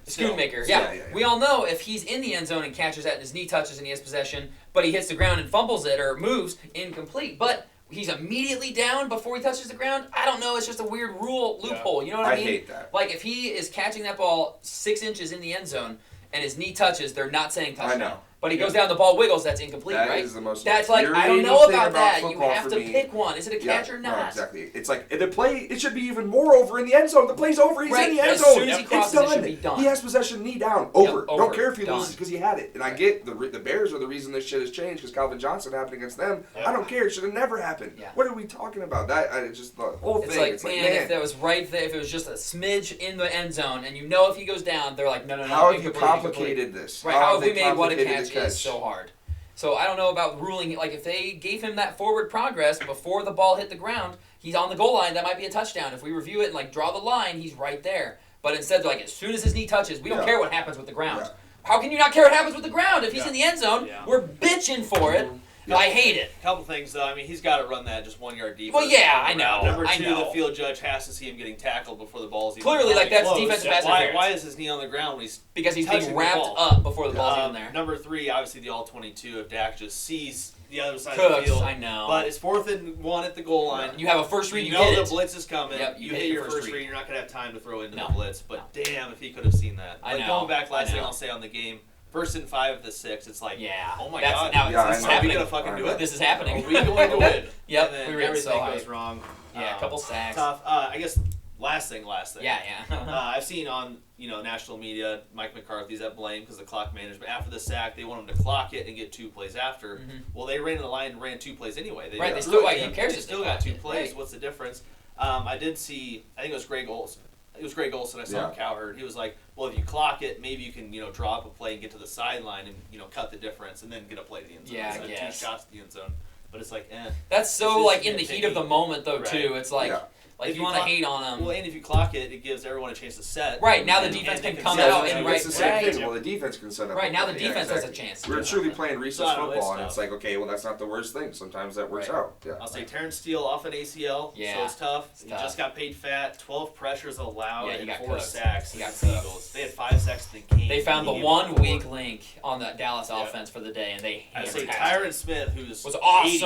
Speaker 1: Schoonmaker, yeah.
Speaker 3: Yeah.
Speaker 1: We all know if he's in the end zone and catches that and his knee touches and he has possession, but he hits the ground and fumbles it or moves, incomplete. But he's immediately down before he touches the ground. I don't know. It's just a weird loophole. You know what I
Speaker 3: I
Speaker 1: mean?
Speaker 3: hate that.
Speaker 1: Like if he is catching that ball 6 inches in the end zone and his knee touches, they're not saying touchdown.
Speaker 3: know.
Speaker 1: But he goes down, the ball wiggles, that's incomplete,
Speaker 3: That
Speaker 1: right?
Speaker 3: is the most
Speaker 1: That's like, I don't
Speaker 3: infuriating
Speaker 1: know
Speaker 3: thing
Speaker 1: about that. You
Speaker 3: football
Speaker 1: have
Speaker 3: for
Speaker 1: to
Speaker 3: me.
Speaker 1: pick one. Is it a catch or not?
Speaker 3: No, exactly. It's like the play. It should be even more over in the end zone. The play's over. He's
Speaker 1: Right,
Speaker 3: in the end
Speaker 1: as
Speaker 3: zone.
Speaker 1: soon as he
Speaker 3: It's
Speaker 1: crosses, it
Speaker 3: done.
Speaker 1: should be done.
Speaker 3: He has possession, knee down, over.
Speaker 1: over,
Speaker 3: Don't care if he
Speaker 1: done.
Speaker 3: loses because he had it. And I get the Bears are the reason this shit has changed because Calvin Johnson happened against them.
Speaker 2: Yeah.
Speaker 3: I don't care. It should have never happened.
Speaker 1: Yeah.
Speaker 3: What are we talking about? It's just the whole
Speaker 1: It's
Speaker 3: thing.
Speaker 1: like,
Speaker 3: It's like,
Speaker 1: man, if that was right there, if it was just a smidge in the end zone, and you know if he goes down, they're like, no.
Speaker 3: how have you
Speaker 1: incomplete,
Speaker 3: complicated this?
Speaker 1: Right, how have
Speaker 3: they
Speaker 1: we made what a
Speaker 3: complicated
Speaker 1: catch
Speaker 3: the
Speaker 1: is so hard? So I don't know about ruling, like if they gave him that forward progress before the ball hit the ground, he's on the goal line, that might be a touchdown. If we review it and like draw the line, he's right there. But instead, they're like, as soon as his knee touches, we don't
Speaker 3: Yeah.
Speaker 1: care what happens with the ground.
Speaker 3: Yeah.
Speaker 1: how can you not care what happens with the ground? If he's in the end zone,
Speaker 2: Yeah.
Speaker 1: we're bitching for it. I hate it.
Speaker 4: Couple things though. I mean, he's got to run that just 1 yard deep.
Speaker 1: Well, yeah, I know.
Speaker 4: Number two,
Speaker 1: I know.
Speaker 4: the field judge has to see him getting tackled before the ball's even
Speaker 1: Clearly, like, that's
Speaker 4: close.
Speaker 1: defensive pass
Speaker 4: Why,
Speaker 1: interference.
Speaker 4: why is his knee on the ground when he's
Speaker 1: Because he's
Speaker 4: touching
Speaker 1: being
Speaker 4: the
Speaker 1: wrapped
Speaker 4: ball?
Speaker 1: up before the ball's even there.
Speaker 4: Number three, obviously the all-22. If Dak just sees the other side of the
Speaker 1: Cooks,
Speaker 4: field,
Speaker 1: I know.
Speaker 4: but it's 4th and 1 at the goal line.
Speaker 1: You have a first read,
Speaker 4: You
Speaker 1: you
Speaker 4: know
Speaker 1: get
Speaker 4: the
Speaker 1: it.
Speaker 4: blitz is coming.
Speaker 1: Yep,
Speaker 4: you hit your first read. You're not gonna have time to throw into the blitz. But damn, if he could have seen that.
Speaker 1: I know.
Speaker 4: Going back, last
Speaker 1: I
Speaker 4: thing
Speaker 1: know.
Speaker 4: I'll say on the game. 1st and 5 of the 6. It's like,
Speaker 1: Yeah.
Speaker 4: oh my
Speaker 1: That's-
Speaker 4: god,
Speaker 1: now
Speaker 3: Yeah,
Speaker 1: this is
Speaker 3: I know.
Speaker 4: are we
Speaker 1: happening.
Speaker 4: gonna fucking do it?
Speaker 1: This is happening.
Speaker 4: Are we going to win?
Speaker 1: Yep,
Speaker 4: And then
Speaker 1: we were getting
Speaker 4: everything
Speaker 1: so hyped.
Speaker 4: goes wrong.
Speaker 1: Yeah, a couple sacks.
Speaker 4: Tough. I guess last thing.
Speaker 1: Yeah.
Speaker 4: I've seen on national media Mike McCarthy's at blame because the clock management after the sack they want him to clock it and get 2 plays after.
Speaker 1: Mhm.
Speaker 4: Well, they ran in the line and ran 2 plays anyway.
Speaker 1: Right, they still who cares
Speaker 4: They
Speaker 1: if
Speaker 4: still
Speaker 1: they
Speaker 4: got
Speaker 1: clocked
Speaker 4: 2
Speaker 1: it,
Speaker 4: plays.
Speaker 1: right.
Speaker 4: What's the difference? I did see. I think it was Greg Olson. It was Greg Olson. I saw on Cowherd. He was like, "Well, if you clock it, maybe you can draw up a play and get to the sideline and cut the difference and then get a play to the end zone."
Speaker 1: Yeah, I
Speaker 4: Instead of
Speaker 1: guess.
Speaker 4: 2 shots to the end zone. But it's like,
Speaker 1: That's so
Speaker 4: This is
Speaker 1: like in the heat of the
Speaker 4: nitpicky.
Speaker 1: moment though
Speaker 4: Right.
Speaker 1: too. It's like
Speaker 3: Yeah.
Speaker 1: you want to hate on them.
Speaker 4: Well, and if you clock it, it gives everyone a chance to set.
Speaker 1: Right, now the
Speaker 4: And-
Speaker 1: defense
Speaker 4: and
Speaker 1: can
Speaker 4: they
Speaker 1: come
Speaker 3: Yeah,
Speaker 1: out
Speaker 3: it's
Speaker 1: and
Speaker 3: the
Speaker 1: right.
Speaker 3: same thing. Well, the defense can set up.
Speaker 1: Right,
Speaker 3: a
Speaker 1: now the
Speaker 3: play. Yeah,
Speaker 1: defense has a
Speaker 3: exactly.
Speaker 1: chance to
Speaker 3: We're
Speaker 1: do
Speaker 3: truly
Speaker 1: something.
Speaker 3: playing recess
Speaker 4: So, I know,
Speaker 3: football,
Speaker 4: it's
Speaker 3: and it's
Speaker 4: tough.
Speaker 3: like, okay, well, that's not the worst thing. Sometimes that works out. Yeah.
Speaker 4: I'll say Terrence Steele off an ACL,
Speaker 1: Yeah,
Speaker 4: so it's tough.
Speaker 1: it's
Speaker 4: He
Speaker 1: tough.
Speaker 4: just got paid fat, 12 pressures allowed,
Speaker 1: Yeah, he
Speaker 4: and
Speaker 1: got
Speaker 4: 4
Speaker 1: cooked.
Speaker 4: sacks.
Speaker 1: He got
Speaker 4: against the
Speaker 1: cooked.
Speaker 4: Eagles. They had 5 sacks in the game.
Speaker 1: They found the
Speaker 4: He gave
Speaker 1: one
Speaker 4: up 4.
Speaker 1: weak link on the Dallas
Speaker 4: Yeah.
Speaker 1: offense for the day, and they
Speaker 4: I'd say
Speaker 1: hammered
Speaker 4: Tyron Smith, who's
Speaker 1: was
Speaker 4: 80,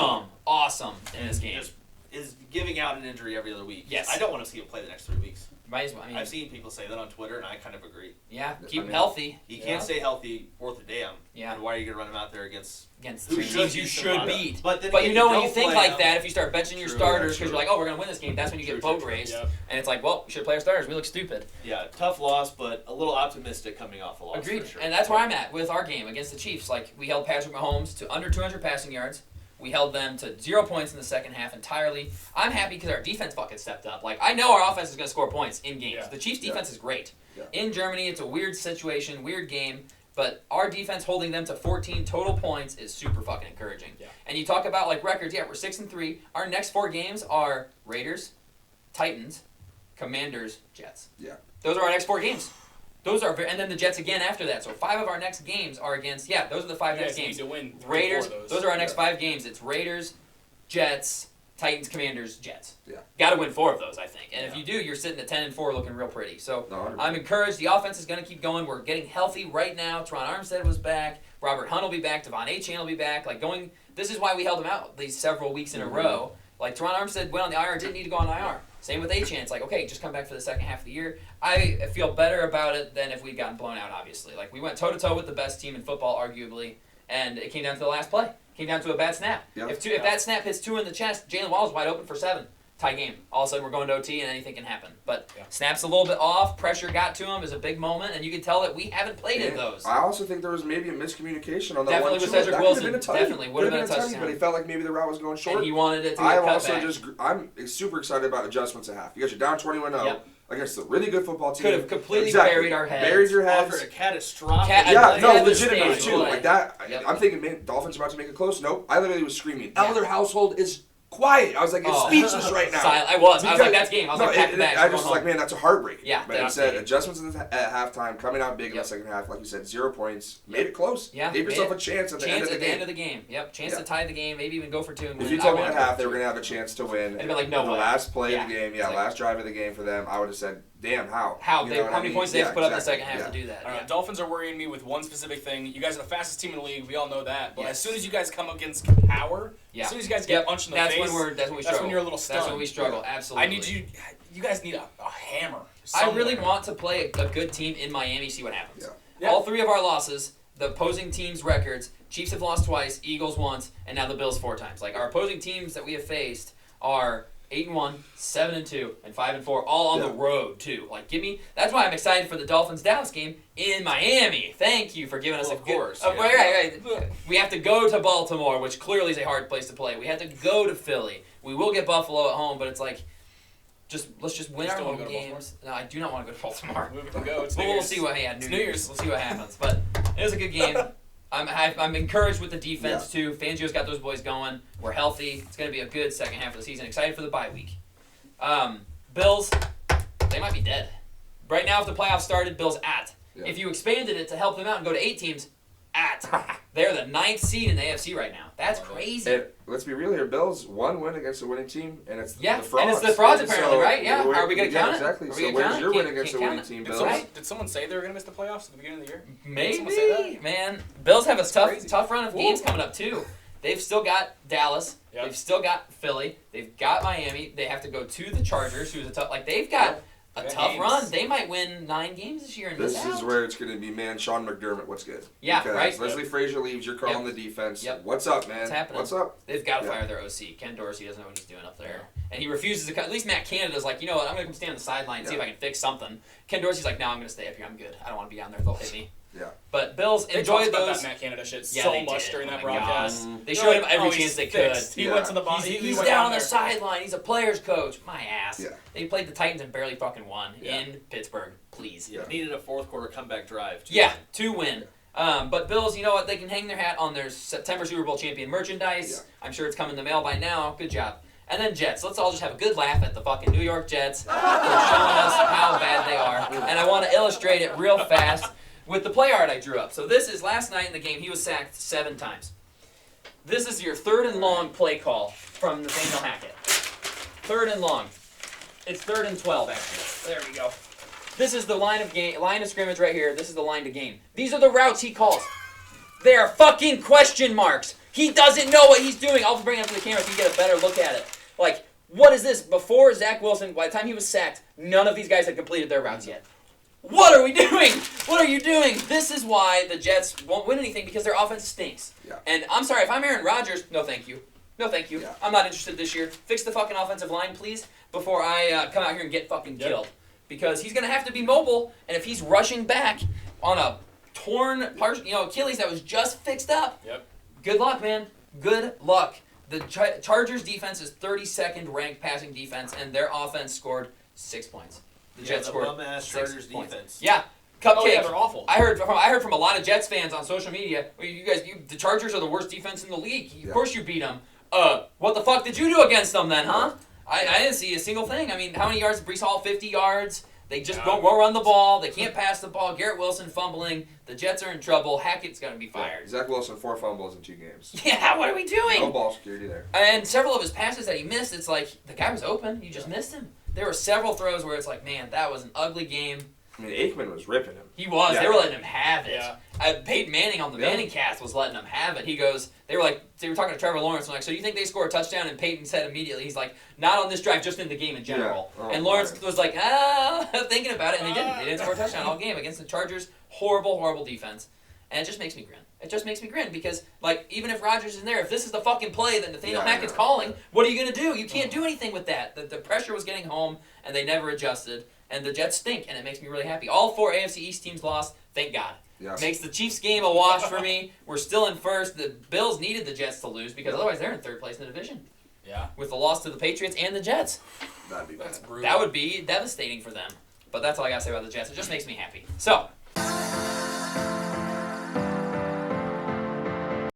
Speaker 1: awesome in this game.
Speaker 4: is giving out an injury every other week.
Speaker 1: Yes.
Speaker 4: I don't want to see him play the next 3 weeks.
Speaker 1: Might as well. I mean,
Speaker 4: I've seen people say that on Twitter, and I kind of agree.
Speaker 1: yeah,
Speaker 3: I
Speaker 1: keep him
Speaker 3: mean,
Speaker 1: healthy.
Speaker 4: He can't stay healthy worth a damn.
Speaker 1: Yeah.
Speaker 4: And why are you going to run him out there against
Speaker 1: Against
Speaker 4: who
Speaker 1: teams
Speaker 4: should
Speaker 1: you
Speaker 4: beat
Speaker 1: should
Speaker 4: somebody?
Speaker 1: beat.
Speaker 4: But then
Speaker 1: But
Speaker 4: again,
Speaker 1: you know when
Speaker 4: don't
Speaker 1: you think
Speaker 4: play
Speaker 1: like
Speaker 4: him.
Speaker 1: that, if you start benching your
Speaker 4: True,
Speaker 1: starters
Speaker 3: that's
Speaker 1: because you're
Speaker 3: true.
Speaker 1: like, oh, we're gonna win this game, that's when you get boat raced,
Speaker 2: Yep.
Speaker 1: and it's like, well, we should play our starters. We look stupid.
Speaker 4: Yeah, tough loss, but a little optimistic coming off a loss.
Speaker 1: Agreed.
Speaker 4: For sure.
Speaker 1: And that's where I'm at with our game against the Chiefs. Like we held Patrick Mahomes to under 200 passing yards. We held them to 0 points in the second half entirely. I'm happy because our defense fucking stepped up. Like I know our offense is gonna score points in games.
Speaker 2: Yeah.
Speaker 1: The Chiefs' defense is great.
Speaker 3: Yeah.
Speaker 1: In Germany, it's a weird situation, weird game. But our defense holding them to 14 total points is super fucking encouraging.
Speaker 2: Yeah.
Speaker 1: And you talk about like records, yeah, we're 6-3. Our next 4 games are Raiders, Titans, Commanders, Jets.
Speaker 3: Yeah.
Speaker 1: Those are our next 4 games. Those are, and then the Jets again after that. So 5 of our next games are against, yeah, those are the 5
Speaker 2: You
Speaker 1: next
Speaker 2: guys need
Speaker 1: games.
Speaker 2: to win 3 or 4
Speaker 1: Raiders,
Speaker 2: of
Speaker 1: those are our next
Speaker 3: Yeah.
Speaker 1: 5 games. It's Raiders, Jets, Titans, Commanders, Jets.
Speaker 3: Yeah.
Speaker 1: Got to win 4 of those, I think. And if
Speaker 2: Yeah.
Speaker 1: you do, you're sitting at 10-4 looking real pretty. So
Speaker 3: No, 100%.
Speaker 1: I'm encouraged. The offense is going to keep going. We're getting healthy right now. Teron Armstead was back. Robert Hunt will be back. Devon Achane will be back. Like going. This is why we held him out these several weeks in a row. Like Teron Armstead went on the IR, didn't need to go on IR. Same with Achane. It's like, okay, just come back for the second half of the year. I feel better about it than if we'd gotten blown out, obviously. Like we went toe-to-toe with the best team in football, arguably, and it came down to the last play. Came down to a bad snap.
Speaker 3: Yep.
Speaker 1: If that snap hits 2 in the chest, Jalen Waddle's wide open for 7. Tie game. All of a sudden we're going to OT and anything can happen. But
Speaker 2: Yeah.
Speaker 1: snaps a little bit off, pressure got to him, is a big moment, and you can tell that we haven't played in
Speaker 3: And
Speaker 1: those.
Speaker 3: I also think there was maybe a miscommunication on that
Speaker 1: Definitely
Speaker 3: one.
Speaker 1: with
Speaker 3: too.
Speaker 1: Cedric
Speaker 3: That
Speaker 1: Wilson.
Speaker 3: could have been a
Speaker 1: Definitely would have been a
Speaker 3: touchdown,
Speaker 1: touchdown.
Speaker 3: but he felt like maybe the route was going short.
Speaker 1: And he wanted it to
Speaker 3: I'm
Speaker 1: get cut
Speaker 3: also
Speaker 1: back.
Speaker 3: I'm super excited about adjustments at half. You guys are down 21-0
Speaker 1: Yep.
Speaker 3: against a really good football team.
Speaker 1: Could have completely
Speaker 3: Exactly.
Speaker 1: buried our heads.
Speaker 3: Buried your heads.
Speaker 4: Offered a catastrophic.
Speaker 3: Yeah, no,
Speaker 1: devastating
Speaker 3: legitimately too.
Speaker 1: play.
Speaker 3: Like that,
Speaker 1: Yep.
Speaker 3: I'm thinking, man, Dolphins about to make it close. Nope. I literally was screaming.
Speaker 1: Yeah.
Speaker 3: Elder household is quiet. I was like, it's
Speaker 1: Oh.
Speaker 3: speechless right now.
Speaker 1: I was
Speaker 3: Because-
Speaker 1: like, that's game. I was
Speaker 3: no,
Speaker 1: like, pack the bags.
Speaker 3: I
Speaker 1: we're
Speaker 3: just was
Speaker 1: going
Speaker 3: like,
Speaker 1: home.
Speaker 3: man, that's a heartbreak.
Speaker 1: Yeah,
Speaker 3: But
Speaker 1: that's
Speaker 3: instead,
Speaker 1: big.
Speaker 3: adjustments at halftime, coming out big in
Speaker 1: Yep.
Speaker 3: the second half, like you said, 0 points, made it close.
Speaker 1: Yeah,
Speaker 3: Gave
Speaker 1: made
Speaker 3: yourself
Speaker 1: it.
Speaker 3: a chance at the end
Speaker 1: Chance
Speaker 3: of the
Speaker 1: at the
Speaker 3: game.
Speaker 1: end of the game. Yep, chance
Speaker 3: Yeah.
Speaker 1: to tie the game, maybe even go for 2 and win.
Speaker 3: If you told me
Speaker 1: I
Speaker 3: at
Speaker 1: would've
Speaker 3: half
Speaker 1: gone
Speaker 3: they
Speaker 1: for
Speaker 3: were
Speaker 1: 2.
Speaker 3: gonna have a chance to win,
Speaker 1: It'd be like, no
Speaker 3: the
Speaker 1: way.
Speaker 3: last play
Speaker 1: Yeah.
Speaker 3: of the game,
Speaker 1: It's like-
Speaker 3: last drive of the game for them, I would have said, damn, how?
Speaker 1: How
Speaker 3: You know what I
Speaker 1: many
Speaker 3: mean?
Speaker 1: points they have to put up in the
Speaker 3: exactly.
Speaker 1: second half to do that?
Speaker 2: I don't know,
Speaker 1: Yeah.
Speaker 2: Dolphins are worrying me with one specific thing. You guys are the fastest team in the league. We all know that. But
Speaker 1: Yes.
Speaker 2: as soon as you guys come against power,
Speaker 1: Yeah.
Speaker 2: as soon as you guys get punched in the
Speaker 1: That's
Speaker 2: face,
Speaker 1: when we struggle.
Speaker 2: that's when you're a little
Speaker 1: That's when
Speaker 2: stunned.
Speaker 1: we struggle.
Speaker 3: Yeah.
Speaker 1: Absolutely.
Speaker 2: I need you. You guys need a hammer.
Speaker 1: I really
Speaker 2: somewhere.
Speaker 1: want to play a good team in Miami, see what happens.
Speaker 3: Yeah.
Speaker 2: Yeah.
Speaker 1: All 3 of our losses, the opposing teams' records, Chiefs have lost twice, Eagles once, and now the Bills 4 times. Like, our opposing teams that we have faced are 8-1, 7-2, and 5-4, all on the
Speaker 3: Yeah.
Speaker 1: road, too. Like, that's why I'm excited for the Dolphins-Dallas game in Miami. Thank you for giving us
Speaker 4: Well,
Speaker 1: a
Speaker 4: of
Speaker 1: good...
Speaker 4: course,
Speaker 1: Right,
Speaker 4: yeah.
Speaker 1: right. We have to go to Baltimore, which clearly is a hard place to play. We have to go to Philly. We will get Buffalo at home, but it's like... let's just win
Speaker 2: You
Speaker 1: our
Speaker 2: still wanna
Speaker 1: home
Speaker 2: go to
Speaker 1: games. No, I do not want to go to Baltimore.
Speaker 2: We can go. It's
Speaker 1: But
Speaker 2: New
Speaker 1: we'll
Speaker 2: Year's.
Speaker 1: see what
Speaker 2: It's
Speaker 1: New Year's. We'll see what happens. But it was a good game. I'm encouraged with the defense too. Fangio's got those boys going. We're healthy. It's going to be a good second half of the season. Excited for the bye week. Bills, they might be dead right now. If the playoffs started, Bills at
Speaker 3: Yeah.
Speaker 1: If you expanded it to help them out and go to 8 teams, they're the 9th seed in the AFC right now. That's crazy.
Speaker 3: And let's be real here, Bills, one win against a winning team, and it's
Speaker 1: Yeah,
Speaker 3: the frauds.
Speaker 1: and it's the frauds
Speaker 3: And
Speaker 1: apparently, right? Yeah. Are we going to
Speaker 3: yeah,
Speaker 1: count
Speaker 3: exactly.
Speaker 1: it? Are we
Speaker 3: So
Speaker 1: gonna
Speaker 3: where's
Speaker 1: count
Speaker 3: your
Speaker 1: it?
Speaker 3: win
Speaker 1: Can't
Speaker 3: against a
Speaker 1: count
Speaker 3: winning
Speaker 1: it.
Speaker 3: team,
Speaker 2: Did
Speaker 3: Bills?
Speaker 2: someone,
Speaker 1: Right.
Speaker 2: did someone say they were going to miss the playoffs at the beginning of the year? Someone say
Speaker 1: Maybe,
Speaker 2: that?
Speaker 1: man. Bills have a
Speaker 2: crazy.
Speaker 1: tough run of games coming up, too. They've still got Dallas.
Speaker 2: Yep.
Speaker 1: They've still got Philly. They've got Miami. They have to go to the Chargers, who's a tough. Like they've got a
Speaker 2: Good
Speaker 1: tough
Speaker 2: games.
Speaker 1: run. They might win 9 games this year and
Speaker 3: This
Speaker 1: miss
Speaker 3: is
Speaker 1: out.
Speaker 3: where it's going to be, man, Sean McDermott, what's good?
Speaker 1: Yeah,
Speaker 3: because
Speaker 1: right.
Speaker 3: Leslie Frazier leaves, you're calling
Speaker 1: Yep.
Speaker 3: the defense.
Speaker 1: Yep.
Speaker 3: What's up, man?
Speaker 1: What's happening?
Speaker 3: What's up?
Speaker 1: They've got to
Speaker 3: Yeah.
Speaker 1: fire their OC. Ken Dorsey doesn't know what he's doing up there. And he refuses to cut. At least Matt Canada's like, you know what, I'm going to come stand on the sideline and see if I can fix something. Ken Dorsey's like, no, I'm going to stay up here. I'm good. I don't want to be down there. They'll hit me.
Speaker 3: Yeah.
Speaker 1: But Bills,
Speaker 2: They
Speaker 1: enjoy
Speaker 2: talked about
Speaker 1: those.
Speaker 2: that Matt Canada shit
Speaker 1: Yeah,
Speaker 2: so
Speaker 1: they
Speaker 2: much
Speaker 1: did.
Speaker 2: during
Speaker 1: Oh
Speaker 2: that
Speaker 1: my God.
Speaker 2: broadcast.
Speaker 1: They
Speaker 2: They're
Speaker 1: showed
Speaker 2: like,
Speaker 1: him every
Speaker 2: oh,
Speaker 1: chance
Speaker 2: he's
Speaker 1: they
Speaker 2: fixed.
Speaker 1: could.
Speaker 2: He
Speaker 3: Yeah.
Speaker 2: went to the bottom.
Speaker 1: He's
Speaker 2: He went
Speaker 1: down on
Speaker 2: there.
Speaker 1: the sideline. He's a player's coach. My ass.
Speaker 3: Yeah.
Speaker 1: They played the Titans and barely fucking won
Speaker 2: Yeah.
Speaker 1: in Pittsburgh. Please.
Speaker 3: Yeah.
Speaker 4: Needed a fourth quarter comeback drive. Too.
Speaker 1: Yeah, to win. But Bills, you know what? They can hang their hat on their September Super Bowl champion merchandise.
Speaker 3: Yeah.
Speaker 1: I'm sure it's coming in the mail by now. Good job. And then Jets. Let's all just have a good laugh at the fucking New York Jets for showing us how bad they are. And I want to illustrate it real fast with the play art I drew up. So this is last night in the game. He was sacked 7 times. This is your 3rd and long play call from Nathaniel Hackett. 3rd and long. It's 3rd and 12, actually. There we go. This is the line of scrimmage right here. This is the line to gain. These are the routes he calls. They are fucking question marks. He doesn't know what he's doing. I'll bring it up to the camera so you get a better look at it. Like, what is this? Before Zach Wilson, by the time he was sacked, none of these guys had completed their routes yet. What are we doing? What are you doing? This is why the Jets won't win anything, because their offense stinks.
Speaker 3: Yeah.
Speaker 1: And I'm sorry, if I'm Aaron Rodgers, no thank you. No thank you.
Speaker 3: Yeah.
Speaker 1: I'm not interested this year. Fix the fucking offensive line, please, before I come out here and get fucking
Speaker 2: Yep.
Speaker 1: killed. Because he's going to have to be mobile, and if he's rushing back on a torn Achilles that was just fixed up,
Speaker 2: Yep.
Speaker 1: good luck, man. Good luck. The Chargers defense is 32nd ranked passing defense, and their offense scored 6 points. The Jets
Speaker 4: the
Speaker 1: scored
Speaker 4: bum-ass
Speaker 1: 6
Speaker 4: Chargers
Speaker 1: points.
Speaker 4: defense.
Speaker 1: Yeah, cupcake.
Speaker 2: Oh, yeah, they're awful.
Speaker 1: I heard from a lot of Jets fans on social media. Well, the Chargers are the worst defense in the league. Of
Speaker 3: Yeah.
Speaker 1: course you beat them. What the fuck did you do against them then, huh? I didn't see a single thing. I mean, how many yards? Brees Hall, 50 yards. They just won't run the ball. They can't pass the ball. Garrett Wilson fumbling. The Jets are in trouble. Hackett's going to be fired.
Speaker 3: Zach Wilson, 4 fumbles in 2 games.
Speaker 1: Yeah, what are we doing?
Speaker 3: No ball security there.
Speaker 1: And several of his passes that he missed, it's like the guy was open. You just missed him. There were several throws where it's like, man, that was an ugly game.
Speaker 3: I mean, Aikman was ripping him.
Speaker 1: He was.
Speaker 3: Yeah.
Speaker 1: They were letting him have it.
Speaker 2: Yeah.
Speaker 1: Peyton Manning on the
Speaker 3: Yeah.
Speaker 1: Manning cast was letting him have it. He goes, they were talking to Trevor Lawrence, and like, so you think they score a touchdown? And Peyton said immediately, he's like, not on this drive, just in the game in general.
Speaker 3: Yeah. Oh,
Speaker 1: and Lawrence
Speaker 3: my.
Speaker 1: was like, thinking about it, and they didn't. They didn't score a touchdown all game against the Chargers. Horrible, horrible defense. And it just makes me grin. It just makes me grin because, like, even if Rodgers is there, if this is the fucking play that Nathaniel
Speaker 3: Yeah, I
Speaker 1: Hackett's
Speaker 3: know.
Speaker 1: calling, what are you going to do? You can't do anything with that. The pressure was getting home, and they never adjusted. And the Jets stink, and it makes me really happy. All 4 AFC East teams lost. Thank God.
Speaker 3: Yeah.
Speaker 1: Makes the Chiefs game a wash for me. We're still in first. The Bills needed the Jets to lose because otherwise they're in 3rd place in the division
Speaker 2: Yeah.
Speaker 1: with the loss to the Patriots and the Jets.
Speaker 3: That'd be bad.
Speaker 2: That's brutal.
Speaker 1: That would be devastating for them. But that's all I got to say about the Jets. It just makes me happy. So,